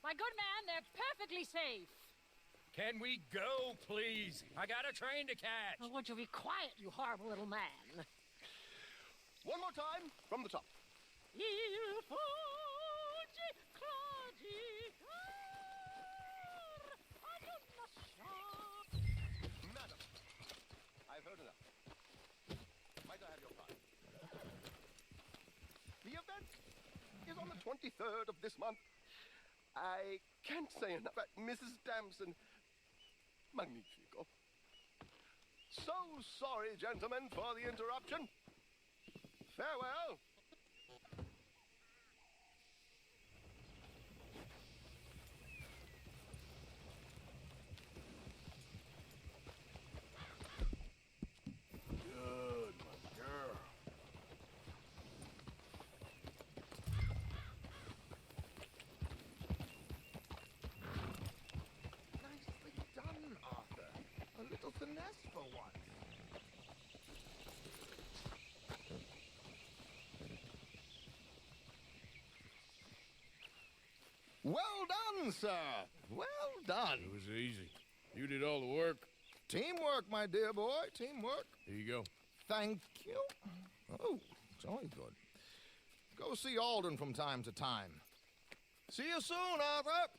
My good man, they're perfectly safe. Can we go, please? I got a train to catch. Oh, won't you be quiet, you horrible little man? One more time, from the top. Il fuggi, clagi, Madam, I've heard enough. Might I have your card? The event is on the 23rd of this month. I can't say enough about Mrs. Damson. Magnifico. So sorry, gentlemen, for the interruption. Farewell. Good, my girl. Nicely done, Arthur. A little finesse for once. Well done, sir. Well done. It was easy. You did all the work. Teamwork, my dear boy. Teamwork. Here you go. Thank you. Oh, jolly good. Go see Alden from time to time. See you soon, Arthur.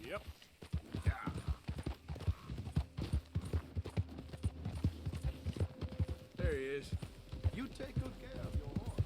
Yep. There he is. You take good care of your horse.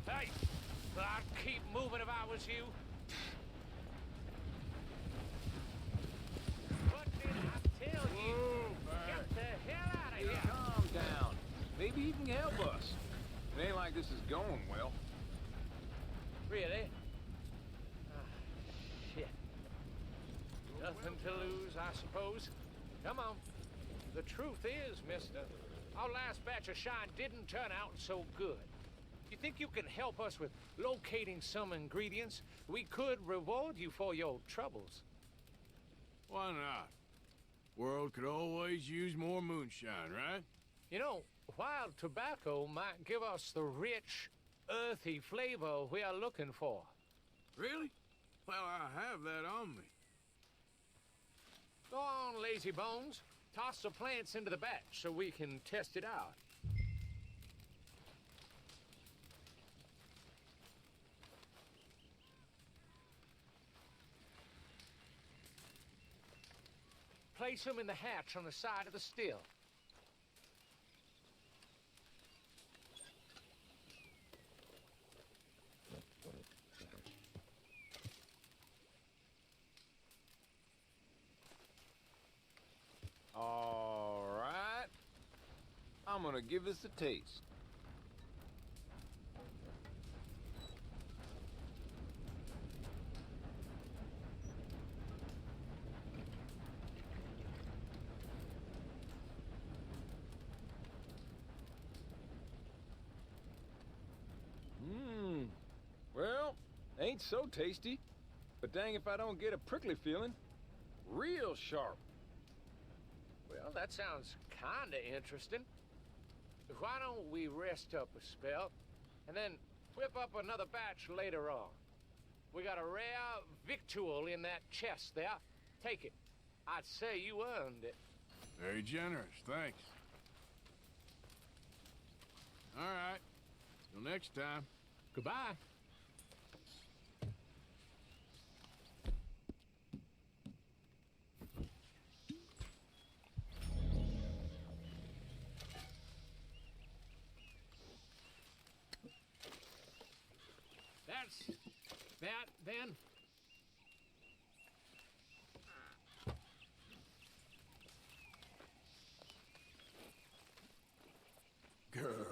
Hey, I'd keep moving if I was you. What did I tell you? Get the hell out of here. Calm down. Maybe you can help us. It ain't like this is going well. Really? Shit. Nothing to lose, I suppose. Come on. The truth is, mister, our last batch of shine didn't turn out so good. You think you can help us with locating some ingredients? We could reward you for your troubles. Why not? World could always use more moonshine, right? You know, wild tobacco might give us the rich, earthy flavor we are looking for. Really? Well, I have that on me. Go on, lazy bones. Toss the plants into the batch so we can test it out. Place them in the hatch on the side of the still. All right. I'm gonna give this a taste. ain't so tasty, but dang if I don't get a prickly feeling. Real sharp. Well, that sounds kinda interesting. Why don't we rest up a spell, and then whip up another batch later on? We got a rare victual in that chest there. Take it. I'd say you earned it. Very generous, thanks. All right. Till next time. Goodbye. That's that, then. Girl.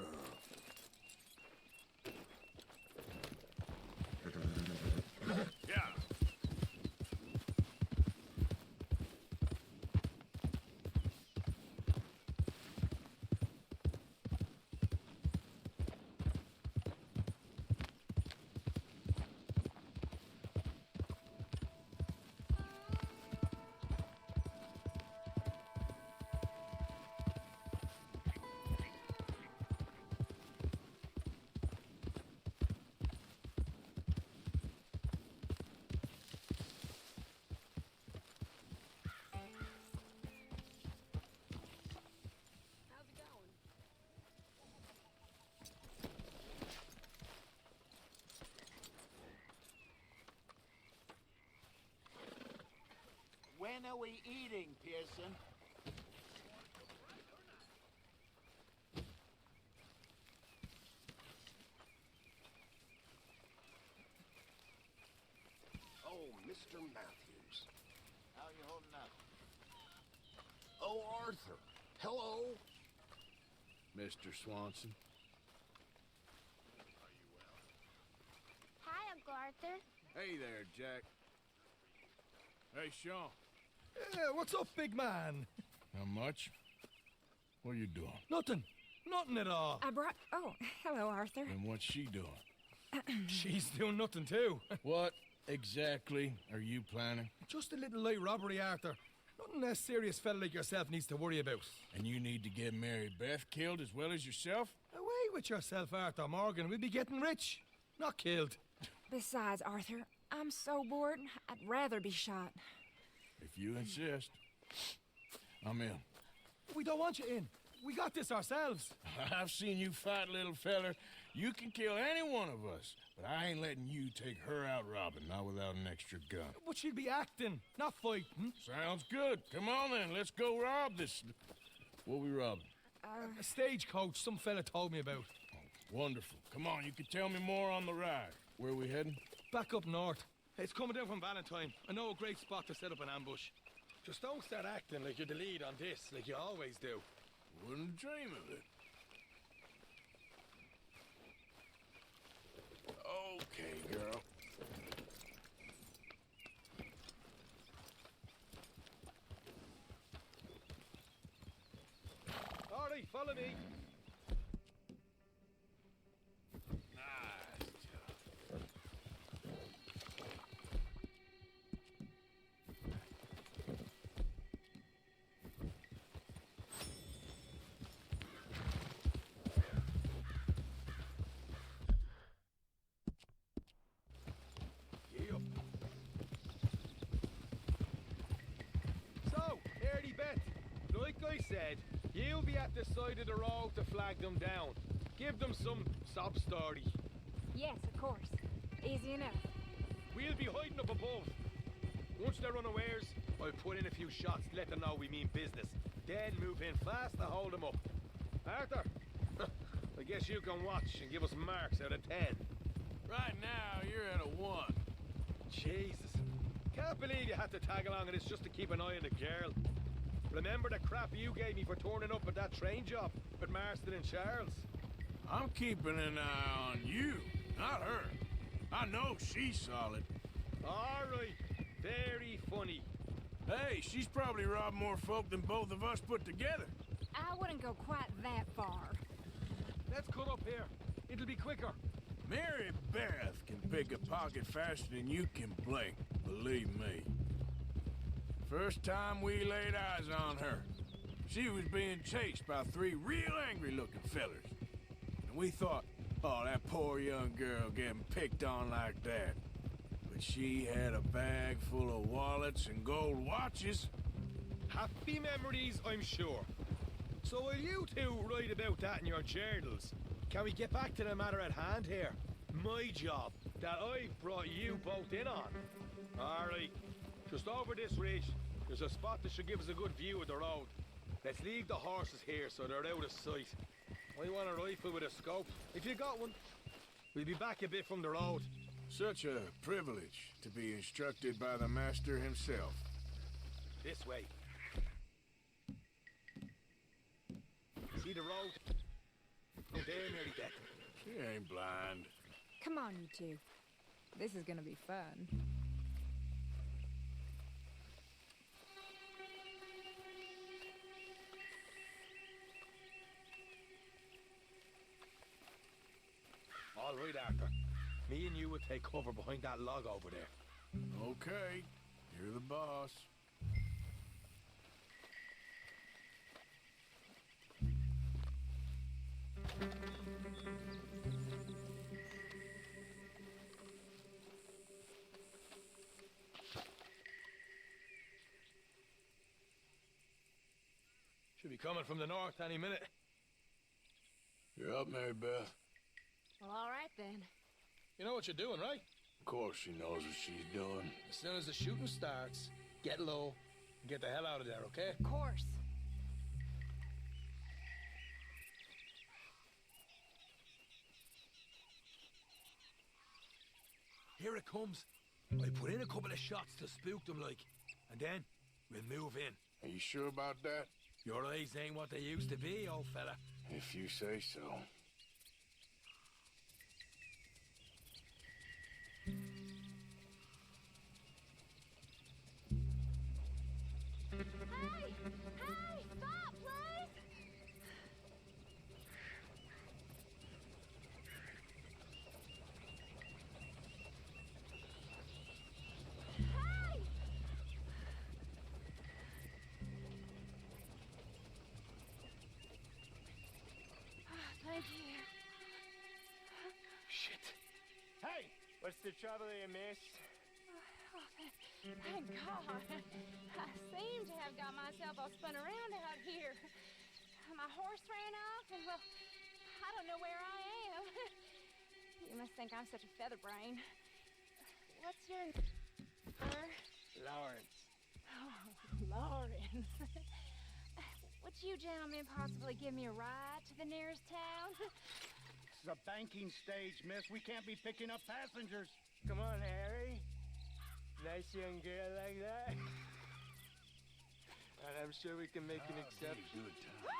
Yeah. When are we eating, Pearson? Oh, Mr. Matthews. How are you holding up? Oh, Arthur. Hello. Mr. Swanson. Hi, Uncle Arthur. Hey there, Jack. Hey, Sean. Yeah, what's up, big man? How much? What are you doing? Nothing. Nothing at all. I brought... Oh, hello, Arthur. And what's she doing? She's doing nothing, too. What exactly are you planning? Just a little light robbery, Arthur. Nothing a serious fella like yourself needs to worry about. And you need to get Mary Beth killed as well as yourself? Away with yourself, Arthur Morgan. We'll be getting rich, not killed. Besides, Arthur, I'm so bored, I'd rather be shot. If you insist. I'm in. We don't want you in. We got this ourselves. I've seen you fight, little feller. You can kill any one of us, but I ain't letting you take her out robbing, not without an extra gun. But she'll be acting, not fighting. Sounds good. Come on then, let's go rob this. What we robbing? A stagecoach some fella told me about. Oh, wonderful. Come on, you can tell me more on the ride. Where are we heading? Back up north. It's coming down from Valentine. I know a great spot to set up an ambush. Just don't start acting like you're the lead on this, like you always do. Wouldn't dream of it. Okay, girl. All right, follow me. Like I said, you'll be at the side of the road to flag them down. Give them some sob story. Yes, of course. Easy enough. We'll be hiding up above. Once they're unawares, I'll put in a few shots to let them know we mean business. Then move in fast to hold them up. Arthur, I guess you can watch and give us marks out of 10. Right now, you're at a 1. Jesus. Can't believe you had to tag along in this just to keep an eye on the girl. Remember the crap you gave me for turning up at that train job with Marston and Charles? I'm keeping an eye on you, not her. I know she's solid. All right. Very funny. Hey, she's probably robbed more folk than both of us put together. I wouldn't go quite that far. Let's cut up here. It'll be quicker. Mary Beth can pick a pocket faster than you can blink, believe me. First time we laid eyes on her, she was being chased by 3 real angry-looking fellers. And we thought, oh, that poor young girl getting picked on like that. But she had a bag full of wallets and gold watches. Happy memories, I'm sure. So while you two write about that in your journals, can we get back to the matter at hand here? My job, that I brought you both in on. Alright, just over this ridge, there's a spot that should give us a good view of the road. Let's leave the horses here so they're out of sight. I want a rifle with a scope. If you got one, we'll be back a bit from the road. Such a privilege to be instructed by the master himself. This way. See the road? Oh, there, nearly dead. She ain't blind. Come on, you two. This is gonna be fun. All right, Arthur. Me and you will take cover behind that log over there. Okay, you're the boss. Should be coming from the north any minute. You're up, Mary Beth. Well, all right then. You know what you're doing, right? Of course she knows what she's doing. As soon as the shooting starts, get low and get the hell out of there, okay? Of course. Here it comes. I put in a couple of shots to spook them like, and then we'll move in. Are you sure about that? Your eyes ain't what they used to be, old fella. If you say so. Hey! Hey! Stop, please! Hey! Thank you. Shit. Hey, what's the trouble here, miss? Oh, thank God. I seem to have got myself all spun around out here. My horse ran off, and well, I don't know where I am. You must think I'm such a featherbrain. What's your name, sir? Lawrence. Oh, Lawrence. Would you gentlemen possibly give me a ride to the nearest town? This is a banking stage, miss. We can't be picking up passengers. Come on, Harry. Nice young girl like that. And I'm sure we can make an exception. Good time.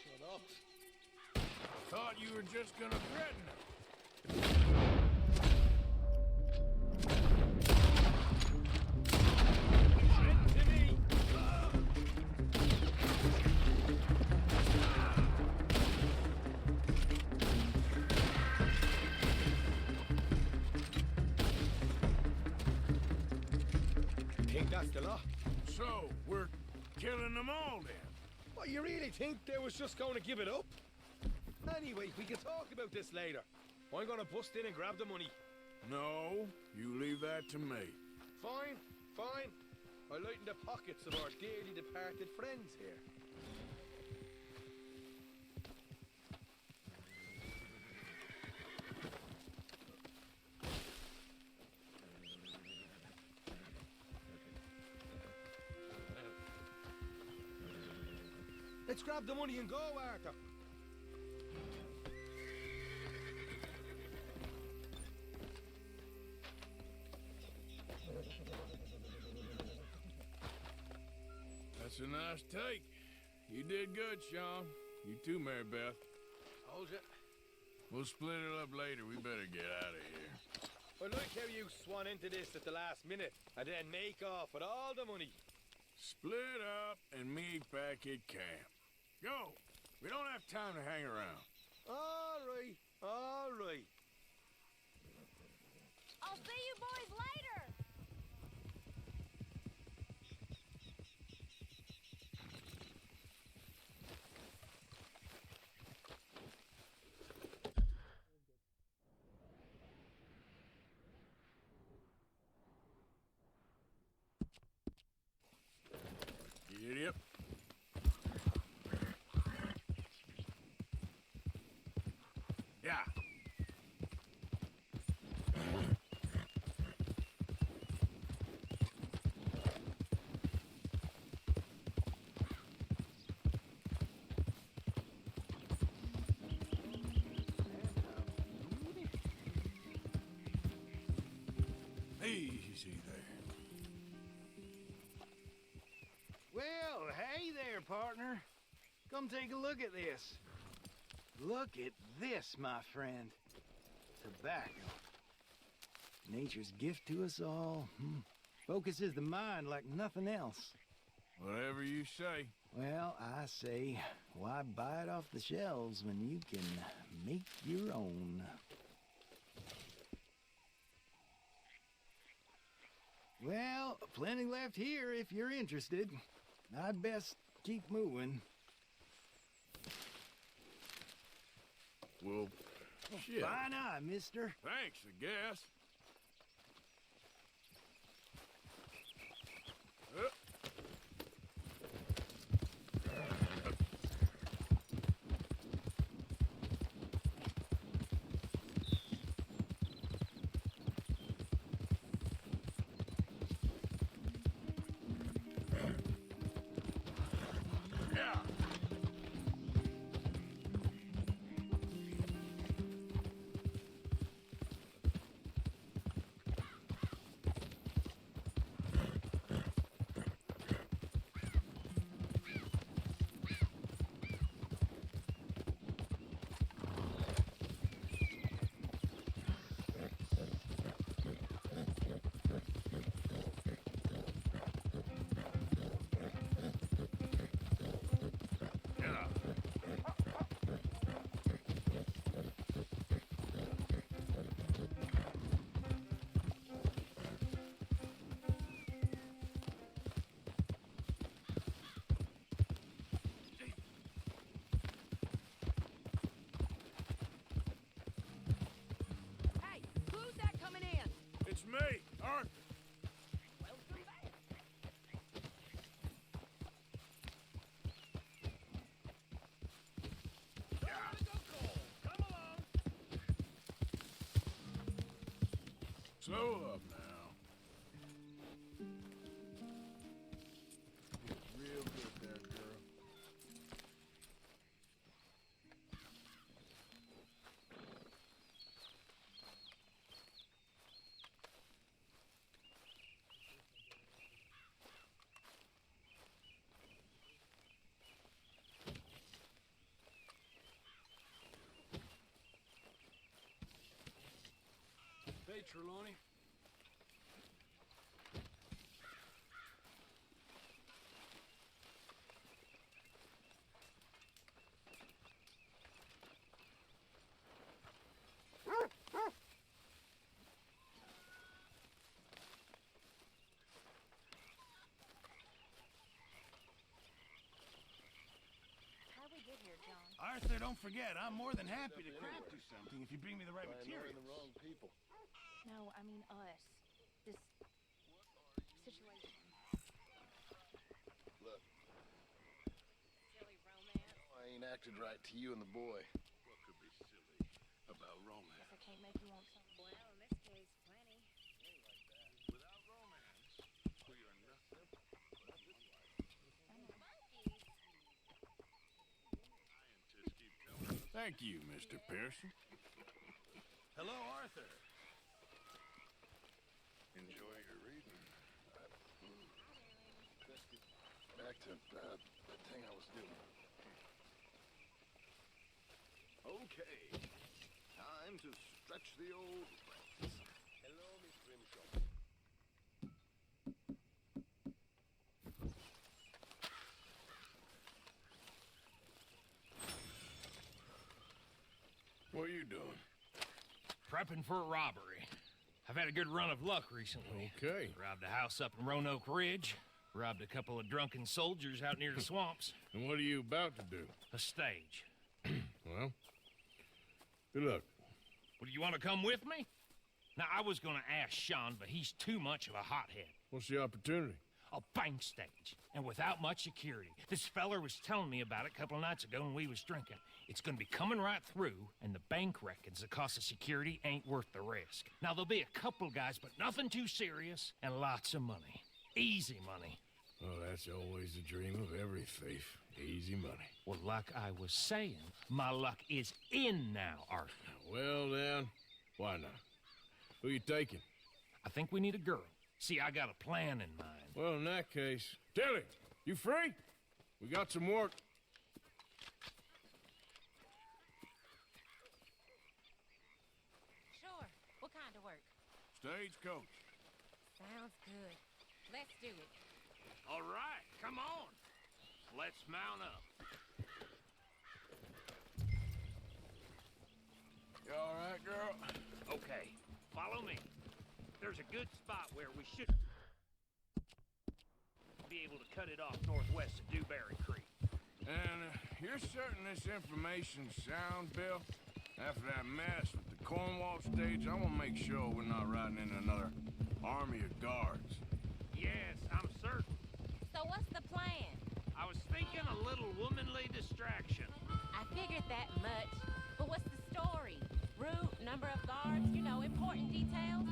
Shut up. Thought you were just gonna threaten her. Think that's the lot? So, we're killing them all then? What, you really think they was just going to give it up? Anyway, we can talk about this later. I'm gonna bust in and grab the money. No, you leave that to me. Fine, fine. I lighten the pockets of our dearly departed friends here. Let's grab the money and go, Arthur. That's a nice take. You did good, Sean. You too, Mary Beth. Told ya. We'll split it up later. We better get out of here. I like how you swan into this at the last minute and then make off with all the money. Split up and meet back at camp. Go! We don't have time to hang around. All right, all right. Giddy up. Yeah. Easy there. Well, hey there, partner. Come take a look at this. Look at this, my friend. Tobacco. Nature's gift to us all. Focuses the mind like nothing else. Whatever you say. Well, I say, why buy it off the shelves when you can make your own? Well, plenty left here if you're interested. I'd best keep moving. Well, shit. Fine eye, mister. Thanks, I guess. It's me, Arthur. Welcome back. Come along. Slow up now. Real good there, girl. Hey, Trelawny. How'd we get here, John? Arthur, don't forget, I'm more than happy to craft you something if you bring me the right materials. The wrong people. No, I mean us. This situation. Look, Silly romance. I ain't acted right to you and the boy. What could be silly about romance? Guess I can't make you want something. Well, in this case, plenty. Without romance, we are nothing but this life. Thank you, Mr. Pearson. Hello, Arthur. Enjoy your reading. Let's get back to the thing I was doing. Okay. Time to stretch the old legs. Hello, Miss Grimshaw. What are you doing? Prepping for a robbery. I've had a good run of luck recently. Okay. Robbed a house up in Roanoke Ridge. Robbed a couple of drunken soldiers out near the swamps. And what are you about to do? A stage. Well, good luck. Well, do you want to come with me? Now, I was going to ask Sean, but he's too much of a hothead. What's the opportunity? A bank stage, and without much security. This feller was telling me about it a couple of nights ago when we was drinking. It's gonna be coming right through, and the bank reckons the cost of security ain't worth the risk. Now, there'll be a couple guys, but nothing too serious, and lots of money. Easy money. Well, that's always the dream of every thief. Easy money. Well, like I was saying, my luck is in now, Arthur. Well, then, why not? Who you taking? I think we need a girl. See, I got a plan in mind. Well, in that case, Tilly, you free? We got some work. Sure. What kind of work? Stagecoach. Sounds good. Let's do it. All right, come on. Let's mount up. You all right, girl? Okay, follow me. There's a good spot where we should be able to cut it off northwest of Dewberry Creek. And you're certain this information's sound, Bill? After that mess with the Cornwall stage, I want to make sure we're not riding into another army of guards. Yes, I'm certain. So what's the plan? I was thinking a little womanly distraction. I figured that much. But what's the story? Route, number of guards, you know, important details?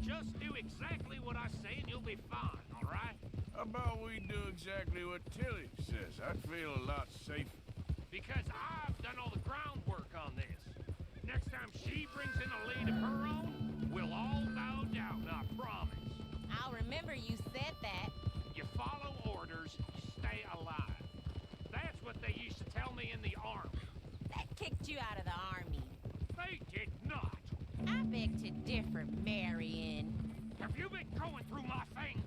Just do exactly what I say and you'll be fine, all right? How about we do exactly what Tilly says? I'd feel a lot safer. Because I've done all the groundwork on this. Next time she brings in a lead of her own, we'll all bow down, I promise. I'll remember you said that. You follow orders, you stay alive. That's what they used to tell me in the army. That kicked you out of the army. They did not. I beg to differ, Marion. Have you been going through my things?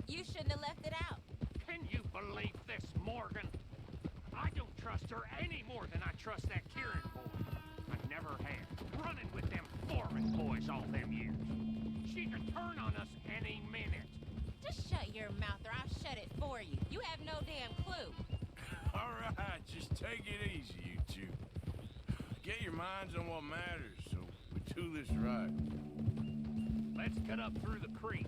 You shouldn't have left it out. Can you believe this, Morgan? I don't trust her any more than I trust that Kieran boy. I never have. Running with them foreign boys all them years. She could turn on us any minute. Just shut your mouth or I'll shut it for you. You have no damn clue. All right, just take it easy, you two. Get your minds on what matters so we do this right. Let's cut up through the creek.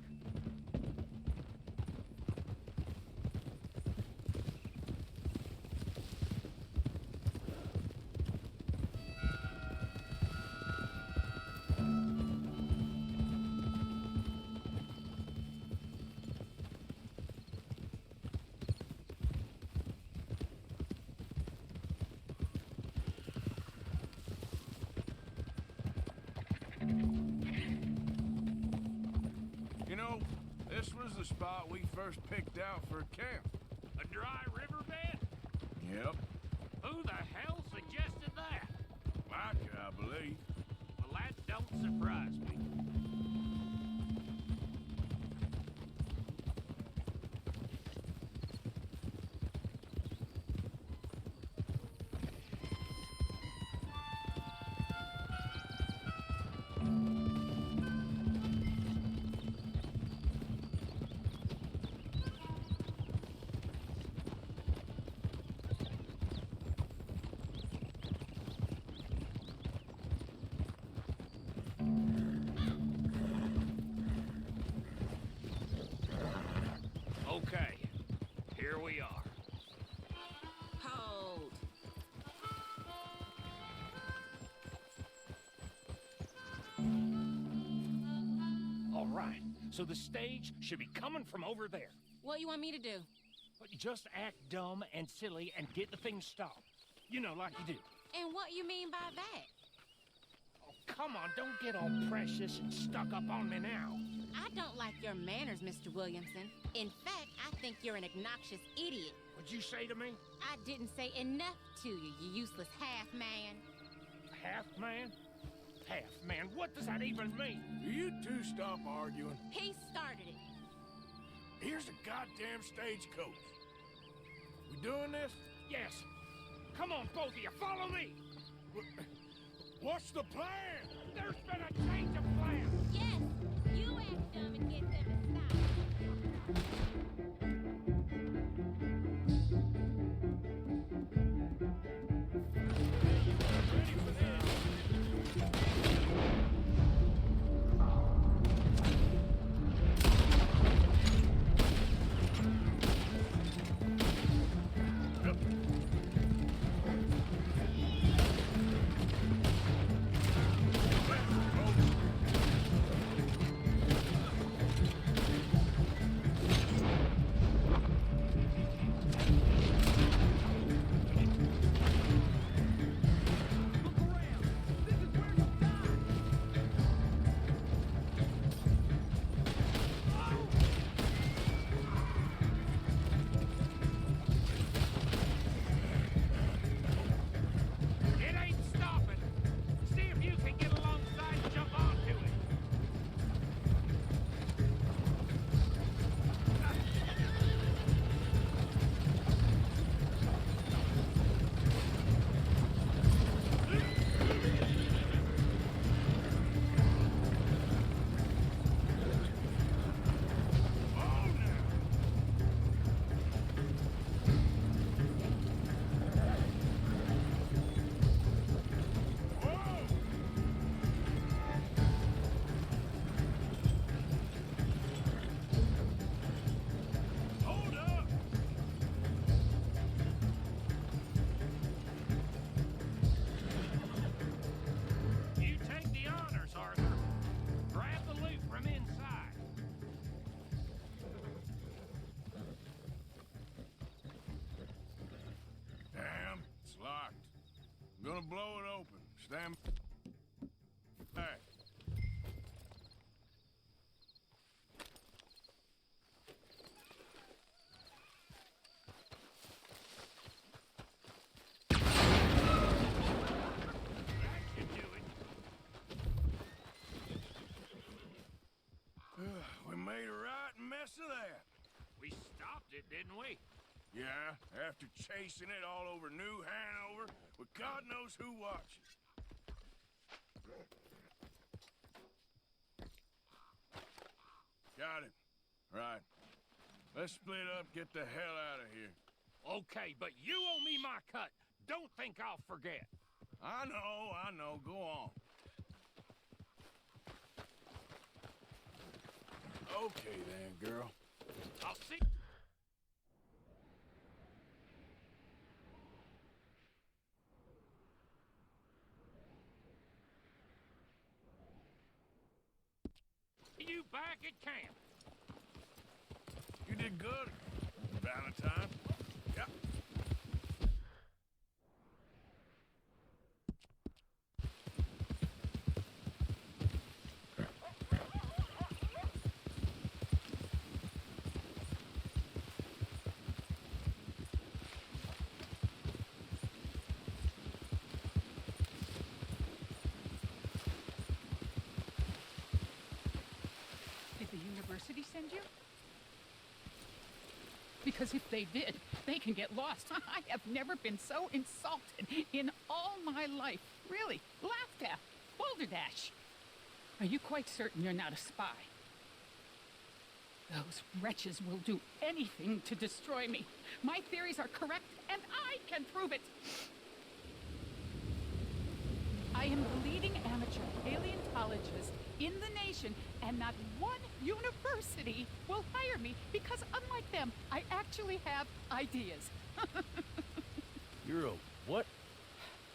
You know, this was the spot we first picked out for a camp. A dry riverbed? Yep. Who the hell suggested that? Micah, I believe. Well, that don't surprise me. Okay, here we are. Hold. All right, so the stage should be coming from over there. What you want me to do? But you just act dumb and silly and get the thing stopped. You know, like you do. And what you mean by that? Oh, come on, don't get all precious and stuck up on me now. I don't like your manners, Mr. Williamson. In fact, I think you're an obnoxious idiot. What'd you say to me? I didn't say enough to you, you useless half-man. Half-man? Half-man, what does that even mean? You two stop arguing. He started it. Here's a goddamn stagecoach. We doing this? Yes. Come on, both of you, follow me. What's the plan? There's been a change of plan. Yes, you act dumb and get them to stop. Stand back. We made a right mess of that. We stopped it, didn't we? Yeah, after chasing it all over New Hanover with God knows who watches. Got it. Right. Let's split up, get the hell out of here. Okay, but you owe me my cut. Don't think I'll forget. I know. Go on. Okay then, girl. I'll see. You back at camp. You did good, Valentine. Yep. Did the university send you? Because if they did, they can get lost. I have never been so insulted in all my life. Really, laughed at. Balderdash. Are you quite certain you're not a spy? Those wretches will do anything to destroy me. My theories are correct, and I can prove it. I am the leading amateur paleontologist in the nation, and not one university will hire me because, unlike them, I actually have ideas. You're a what?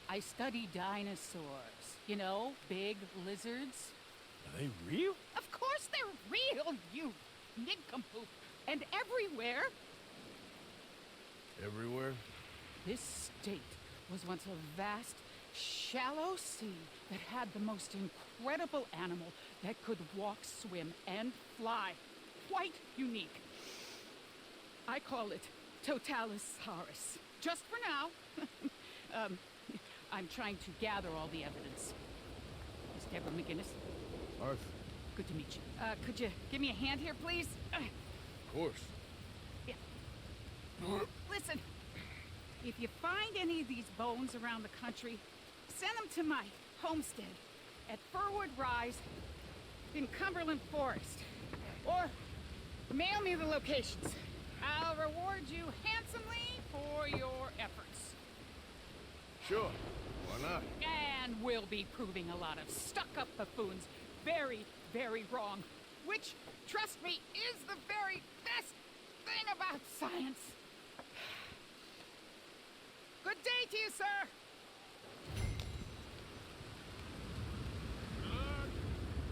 I study dinosaurs. You know, big lizards. Are they real? Of course they're real, you nincompoop. And everywhere. Everywhere? This state was once a vast, shallow sea that had the most incredible animal that could walk, swim, and fly. Quite unique. I call it Totalisaurus. Just for now. I'm trying to gather all the evidence. Miss Deborah McGinnis. Arthur. Good to meet you. Could you give me a hand here, please? Of course. Yeah. Listen, if you find any of these bones around the country, send them to my homestead at Furwood Rise in Cumberland Forest. Or mail me the locations. I'll reward you handsomely for your efforts. Sure. Why not? And we'll be proving a lot of stuck-up buffoons very, very wrong. Which, trust me, is the very best thing about science. Good day to you, sir.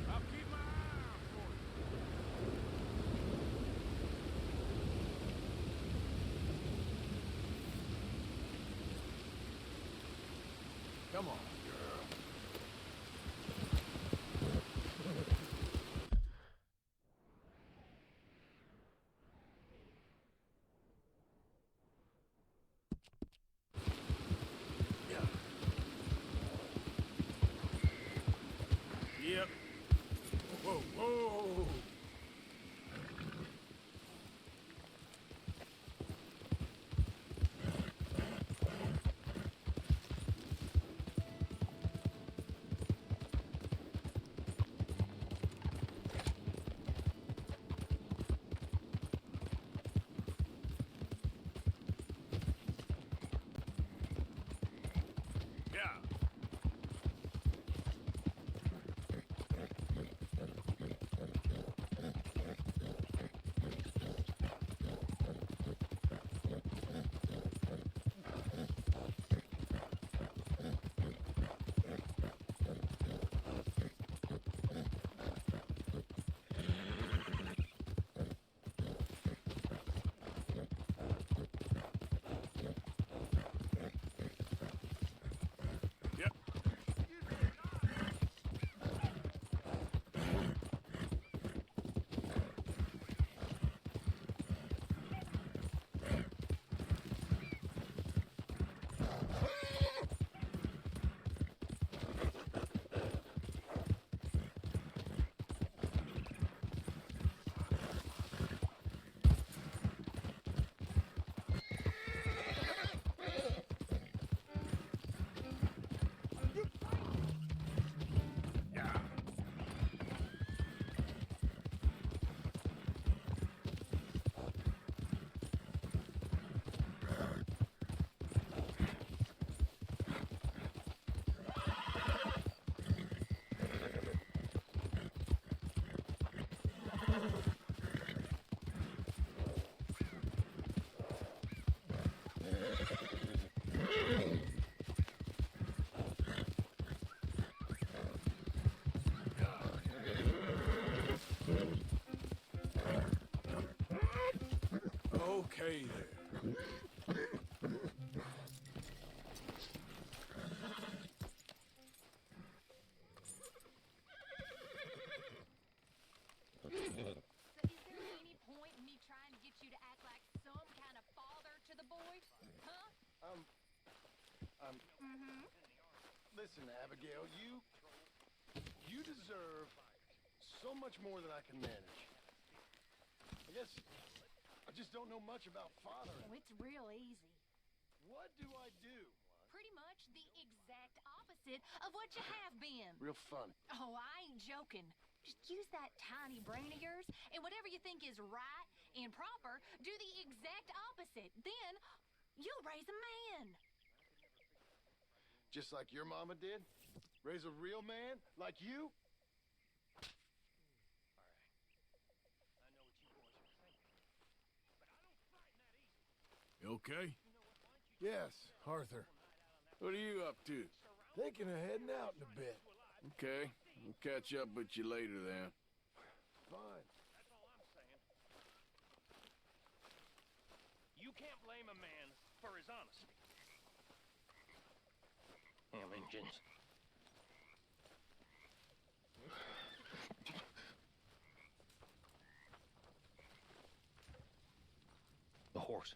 I'll keep my eye out for you. Come on, girl. Yep. Whoa, whoa. Okay there. So is there any point in me trying to get you to act like some kind of father to the boys? Huh? Listen, Abigail, you deserve so much more than I can manage. I guess I just don't know much about fathering. Oh, it's real easy. What do I do? Pretty much the exact opposite of what you have been. Real fun. Oh, I ain't joking. Just use that tiny brain of yours, and whatever you think is right and proper, do the exact opposite. Then you'll raise a man. Just like your mama did? Raise a real man like you? You okay? Yes, Arthur. What are you up to? Thinking of heading out in a bit. Okay, we'll catch up with you later then. Fine. You can't blame a man for his honesty. Damn Injuns. The horse.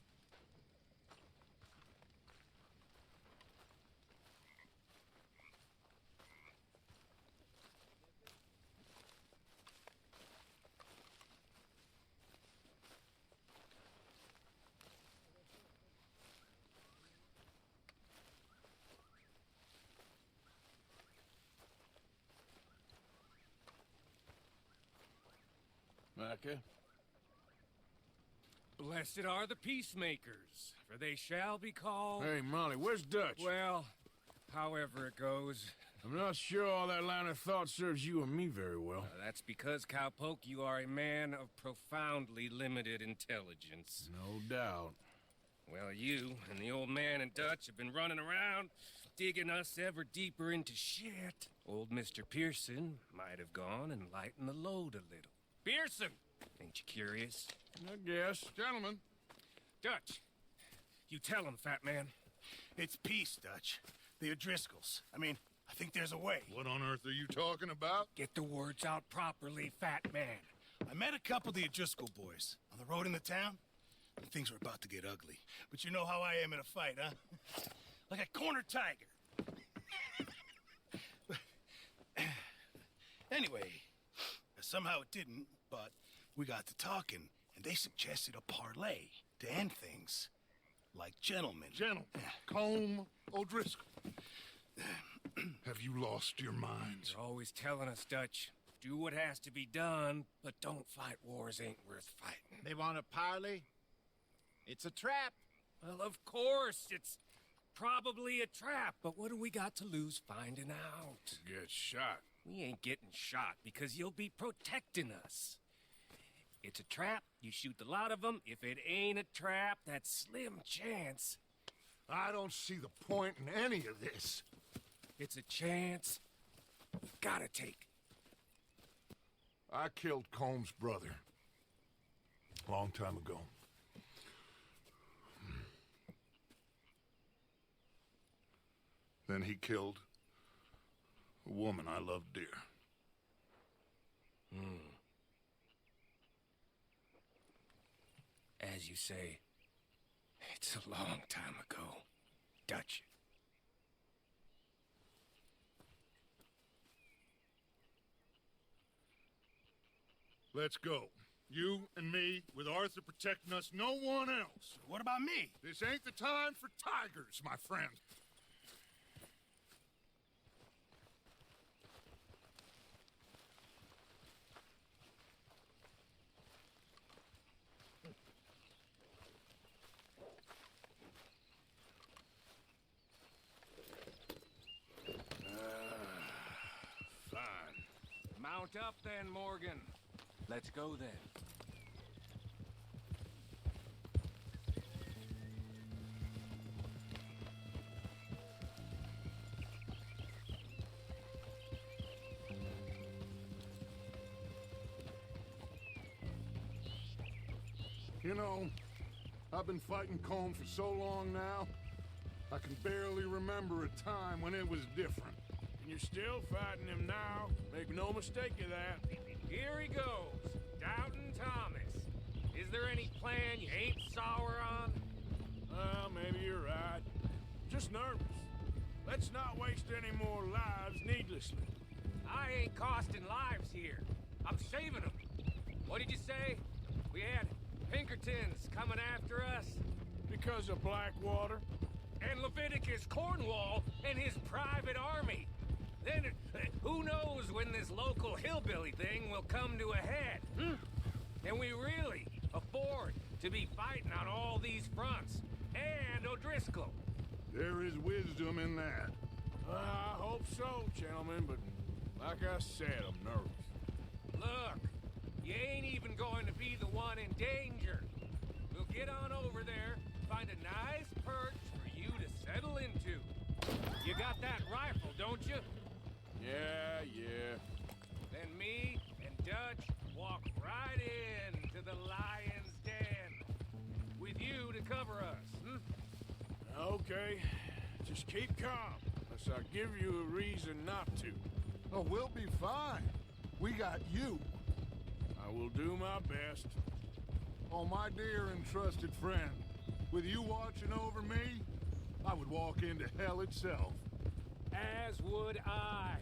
Micah? Blessed are the peacemakers, for they shall be called... Hey, Molly, where's Dutch? Well, however it goes. I'm not sure all that line of thought serves you and me very well. That's because, Cowpoke, you are a man of profoundly limited intelligence. No doubt. Well, you and the old man and Dutch have been running around, digging us ever deeper into shit. Old Mr. Pearson might have gone and lightened the load a little. Pearson! Ain't you curious? I guess. Gentlemen. Dutch, you tell him, fat man. It's peace, Dutch. The O'Driscolls. I mean, I think there's a way. What on earth are you talking about? Get the words out properly, fat man. I met a couple of the O'Driscoll boys on the road into town. And things were about to get ugly. But you know how I am in a fight, huh? Like a cornered tiger. Anyway, somehow it didn't, but we got to talking, and they suggested a parlay to end things like gentlemen. Gentlemen. Combe O'Driscoll. Have you lost your minds? You're always telling us, Dutch. Do what has to be done, but don't fight wars ain't worth fighting. They want a parley? It's a trap. Well, of course, it's probably a trap, but what do we got to lose finding out? Get shot. We ain't getting shot because you'll be protecting us. It's a trap, you shoot the lot of them. If it ain't a trap, that's slim chance. I don't see the point in any of this. It's a chance you've gotta take. I killed Combs' brother. A long time ago. Then he killed a woman I loved dear. As you say, it's a long time ago, Dutch. Let's go. You and me, with Arthur protecting us, no one else. What about me? This ain't the time for tigers, my friend. Fine. Mount up then, Morgan. Let's go then. You know, I've been fighting Colm for so long now, I can barely remember a time when it was different. And you're still fighting him now. Make no mistake of that. Here he goes, Doubting Thomas. Is there any plan you ain't sour on? Well, maybe you're right. Just nervous. Let's not waste any more lives needlessly. I ain't costing lives here. I'm saving them. What did you say? We had Pinkertons coming after us? Because of Blackwater? And Leviticus Cornwall and his private army. Then, who knows when this local hillbilly thing will come to a head? Can we really afford to be fighting on all these fronts? And O'Driscoll. There is wisdom in that. I hope so, gentlemen, but like I said, I'm nervous. Look, you ain't even going to be the one in danger. We'll get on over there, find a nice perch for you to settle into. You got that rifle, don't you? Yeah. Then me and Dutch walk right into the lion's den. With you to cover us, Okay. Just keep calm, unless I give you a reason not to. Oh, we'll be fine. We got you. I will do my best. Oh, my dear and trusted friend, with you watching over me, I would walk into hell itself. as would I.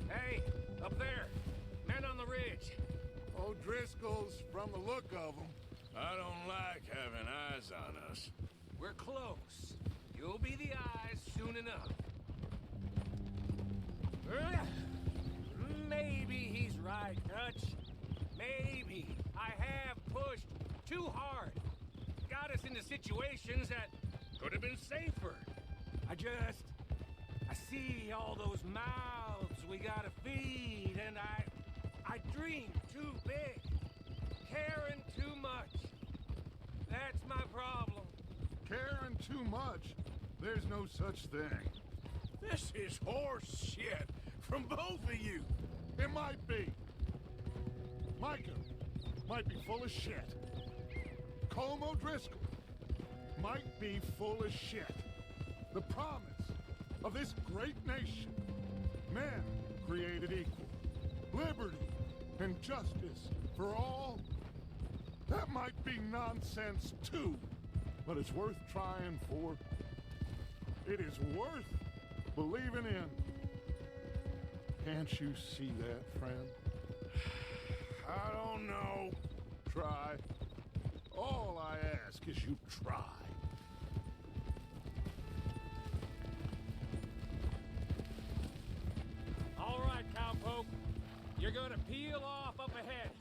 Hey, up there. Men on the ridge. O'Driscoll's, from the look of them. I don't like having eyes on us. We're close. You'll be the eyes soon enough. Maybe he's right, Dutch. Maybe I have pushed too hard. Got us into situations that could have been safer. I see all those mouths we gotta feed, and I dream too big. Caring too much. That's my problem. Caring too much? There's no such thing. This is horse shit from both of you. It might be. Micah might be full of shit. Colm O'Driscoll might be full of shit. The promise of this great nation. Men created equal. Liberty and justice for all. That might be nonsense too, but it's worth trying for. It is worth believing in. Can't you see that, friend? I don't know. Try. All I ask is you try. All right, cowpoke. You're gonna peel off up ahead.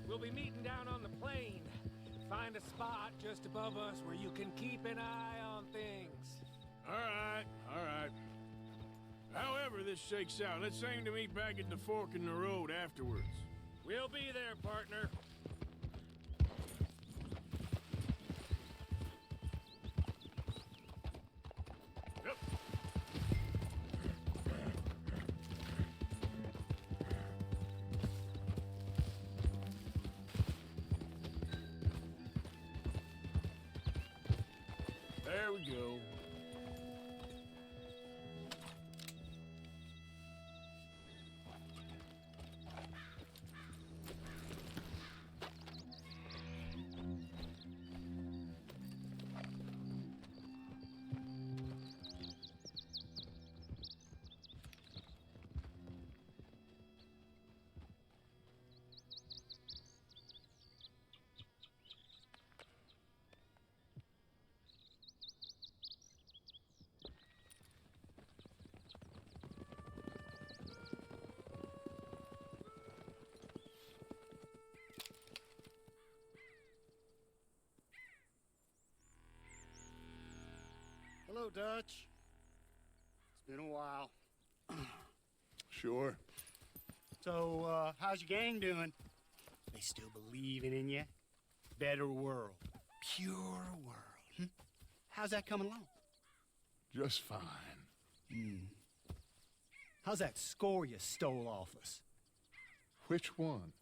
We'll be meeting down on the plain. Find a spot just above us where you can keep an eye on things. All right. However this shakes out, let's aim to meet back at the fork in the road afterwards. We'll be there, partner. Yep. There we go. Hello, Dutch. It's been a while. Sure. So, how's your gang doing? They still believing in you? Better world. Pure world. How's that coming along? Just fine. How's that score you stole off us? Which one?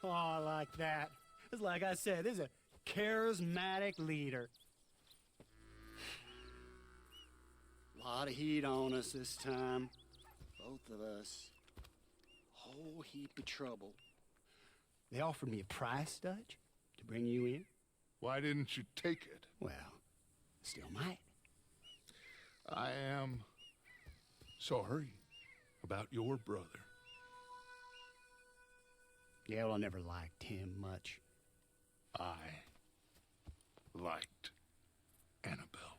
Oh, I like that. It's like I said, this is a charismatic leader. Lot of heat on us this time. Both of us. Whole heap of trouble. They offered me a price, Dutch, to bring you in. Why didn't you take it? Well, still might. I am sorry about your brother. Yeah, well, I never liked him much. I liked Annabelle.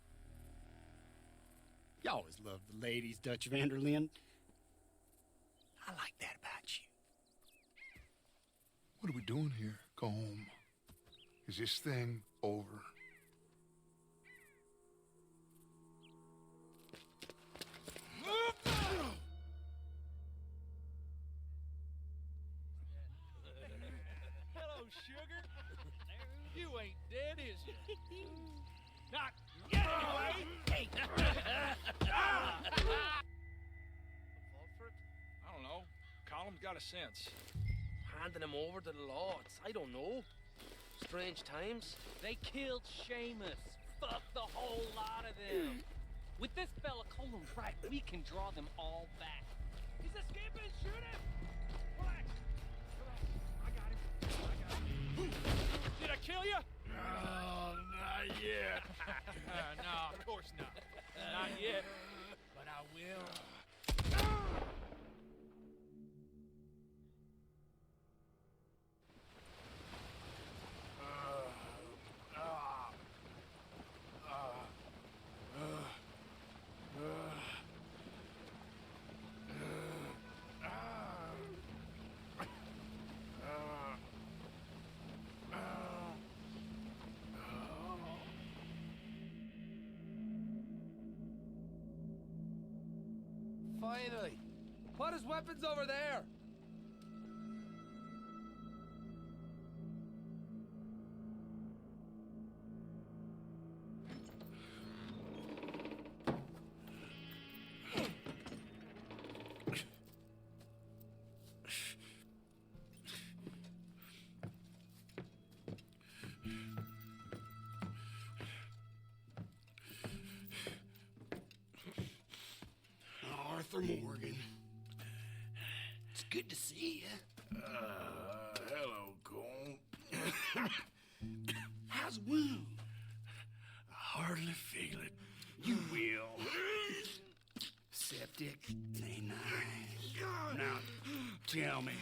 You always loved the ladies, Dutch Vanderlyn. I like that about you. What are we doing here? Go home. Is this thing over? Hello, sugar. You ain't dead, is you? Not yet, anyway. Hey. Fall for it? I don't know. Colum's got a sense. Handing him over to the lords. I don't know. Strange times. They killed Seamus. Fuck the whole lot of them. With this fella Colum's right, we can draw them all back. He's escaping. Shoot him. Relax. I got him. Did I kill you? Oh, not yet. No, of course not. Not yet. But I will. Finally! Put his weapons over there! Arthur Morgan. It's good to see you. Hello, Cole. How's the wound? I hardly feel it. You will. Septic. Ain't nice. Now, tell me,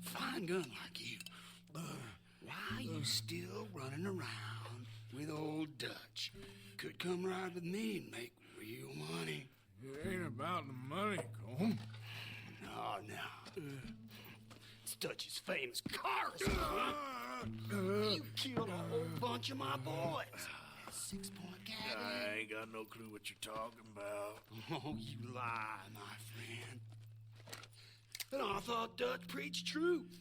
fine gun like you, why you still running around with old Dutch? Could come right with me and make real money. It ain't about the money, Cole. No. It's Dutch's famous car. You killed a whole bunch of my boys. That 6-point cabin. I ain't got no clue what you're talking about. Oh, you lie, my friend. And I thought Dutch preached truth.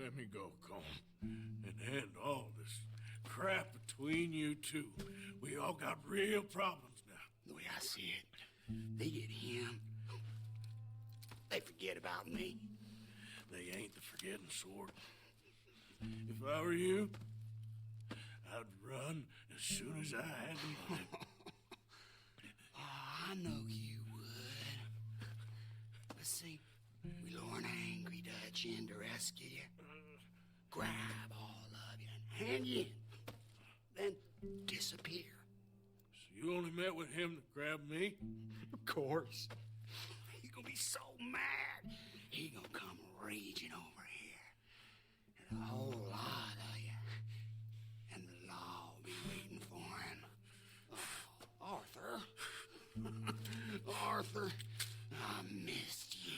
Let me go, Cole, and end all this crap between you two. We all got real problems now. The way I see it, they get him. They forget about me. They ain't the forgetting sort. If I were you, I'd run as soon as I had the money. I know you would. But see, we lure an angry Dutch in to rescue you. Grab all of you and hand you in. Then disappear. So you only met with him to grab me? Of course. He's gonna be so mad. He gonna come raging over here. And a whole lot of you. And the law will be waiting for him. Arthur. Arthur, I missed you.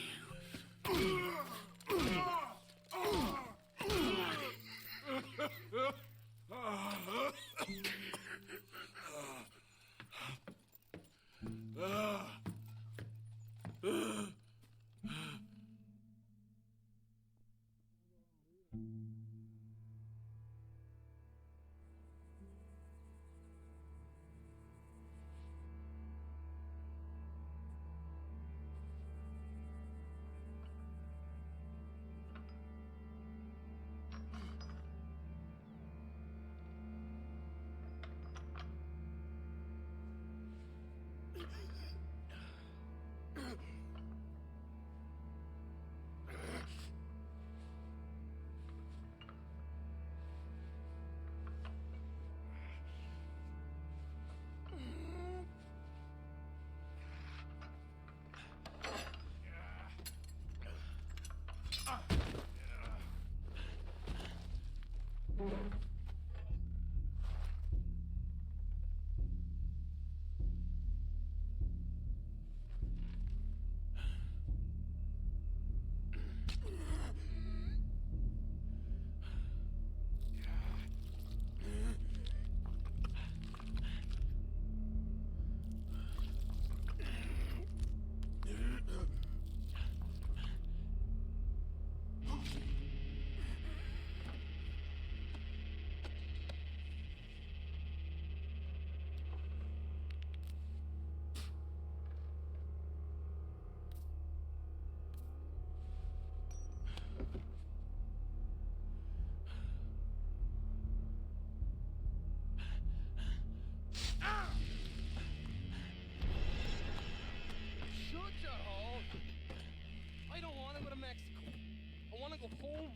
Home!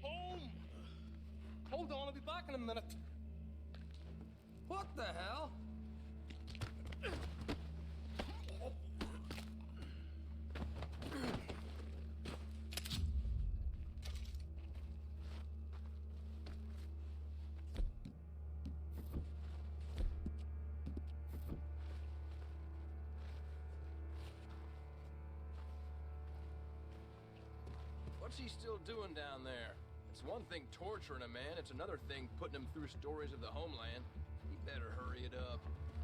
Home! Hold on, I'll be back in a minute. What the hell? What's he still doing down there? It's one thing torturing a man, it's another thing putting him through stories of the homeland. He better hurry it up.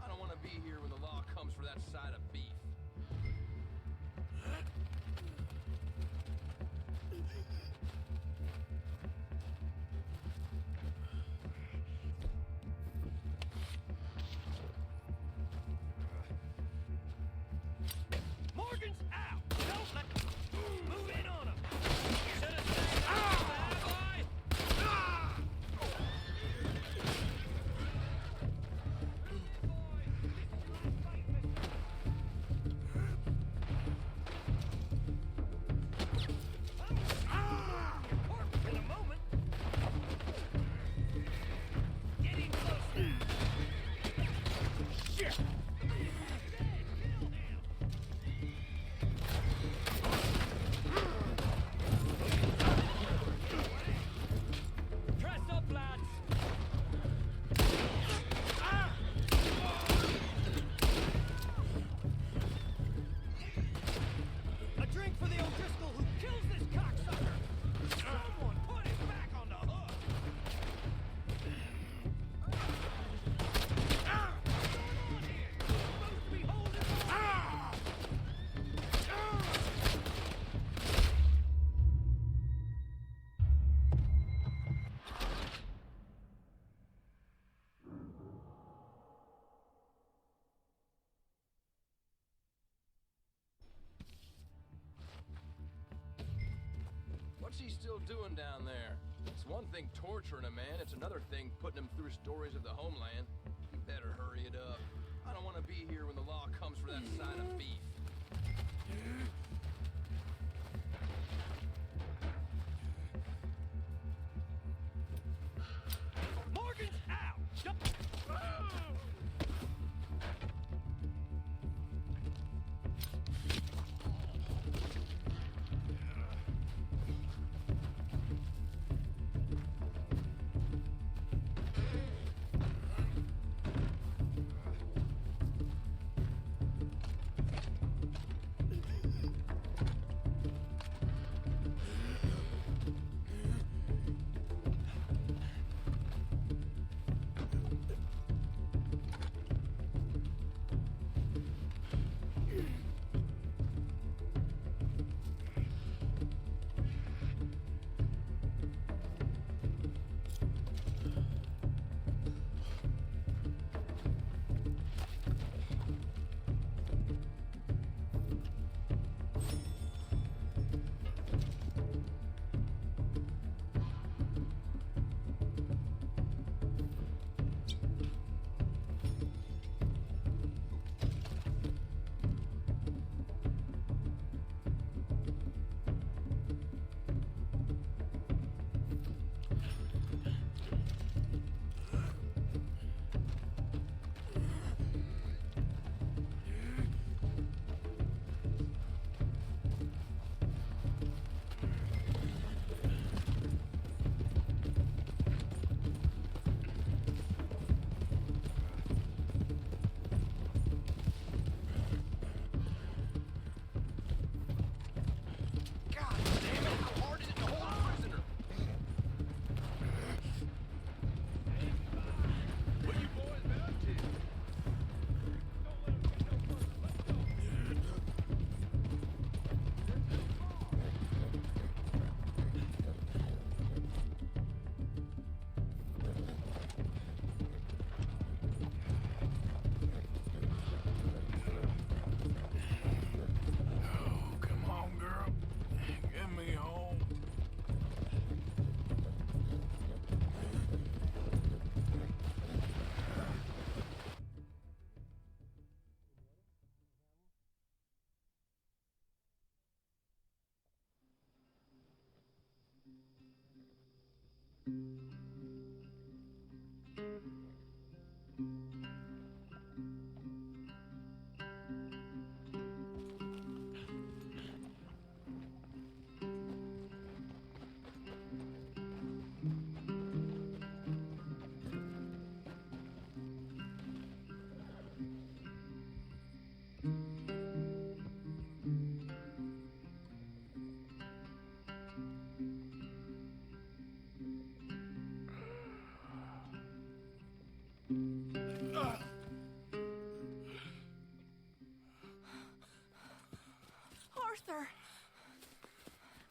I don't want to be here when the law comes for that side of beef. Morgan's out! Don't let... Move in on him! Should have stayed out, bad boy! In a moment. Getting close now. Shit! Dress up, lads! A drink for the O'Driscoll who kills this cocksucker! Someone put him back on the hook! What's going on here? You're supposed to be holding on! What's he still doing down there? It's one thing torturing a man, it's another thing putting him through stories of the homeland. He better hurry it up. I don't want to be here when the law comes for that side of beef. Morgan's out!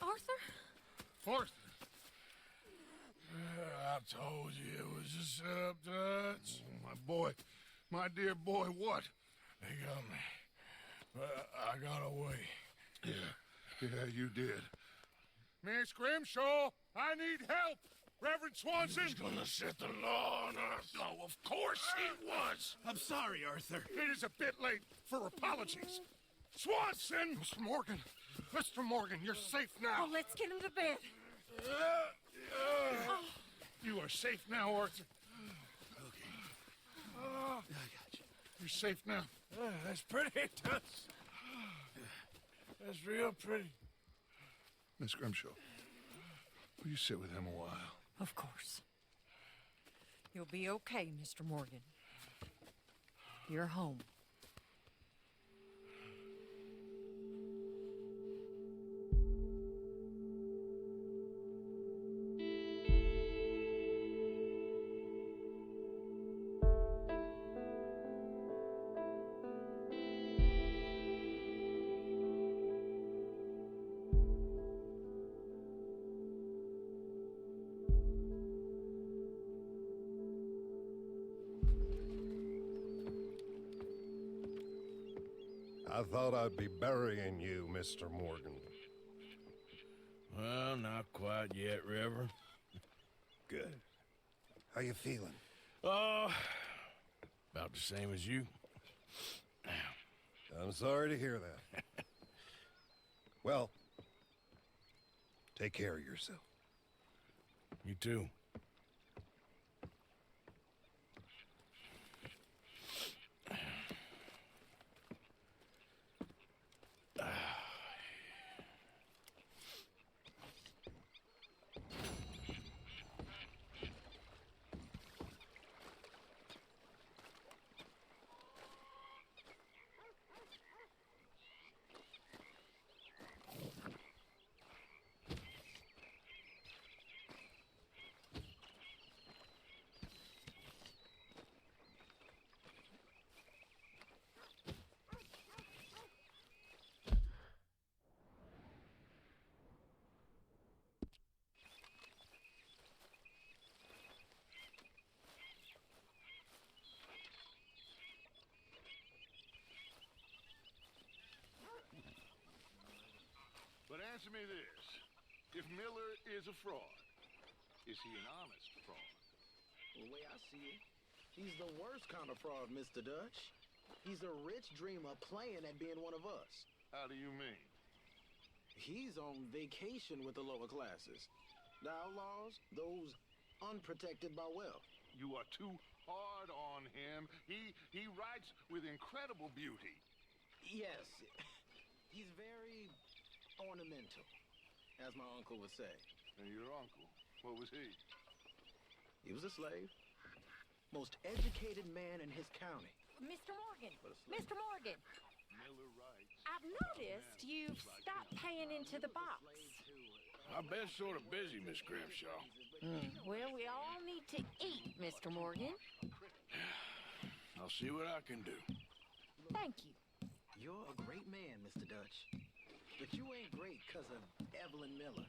Arthur? Arthur. I told you it was a setup, Dutch. My boy, my dear boy, what? They got me. I got away. Yeah, you did. Miss Grimshaw, I need help! Reverend Swanson! He's gonna set the law on us. Oh, of course he was. I'm sorry, Arthur. It is a bit late for apologies. Swanson! Mr. Morgan, you're safe now. Oh, let's get him to bed. You are safe now, Arthur. Okay. I got you. You're safe now. That's pretty, Dutch. That's real pretty. Miss Grimshaw, will you sit with him a while? Of course. You'll be okay, Mr. Morgan. You're home. I thought I'd be burying you, Mr. Morgan. Well, not quite yet, Reverend. Good. How you feeling? About the same as you. I'm sorry to hear that. Well, take care of yourself. You too. But answer me this. If Miller is a fraud, is he an honest fraud? The way I see it, he's the worst kind of fraud, Mr. Dutch. He's a rich dreamer playing at being one of us. How do you mean? He's on vacation with the lower classes. The outlaws, those unprotected by wealth. You are too hard on him. He writes with incredible beauty. Yes, he's very ornamental, as my uncle would say. And your uncle, what was he? He was a slave. Most educated man in his county. Mr. Morgan! Mr. Morgan! Miller writes. I've noticed you've stopped paying into the box. I've been sort of busy, Miss Grimshaw. Well, we all need to eat, Mr. Morgan. I'll see what I can do. Thank you. You're a great man, Mr. Dutch. But you ain't great because of Evelyn Miller.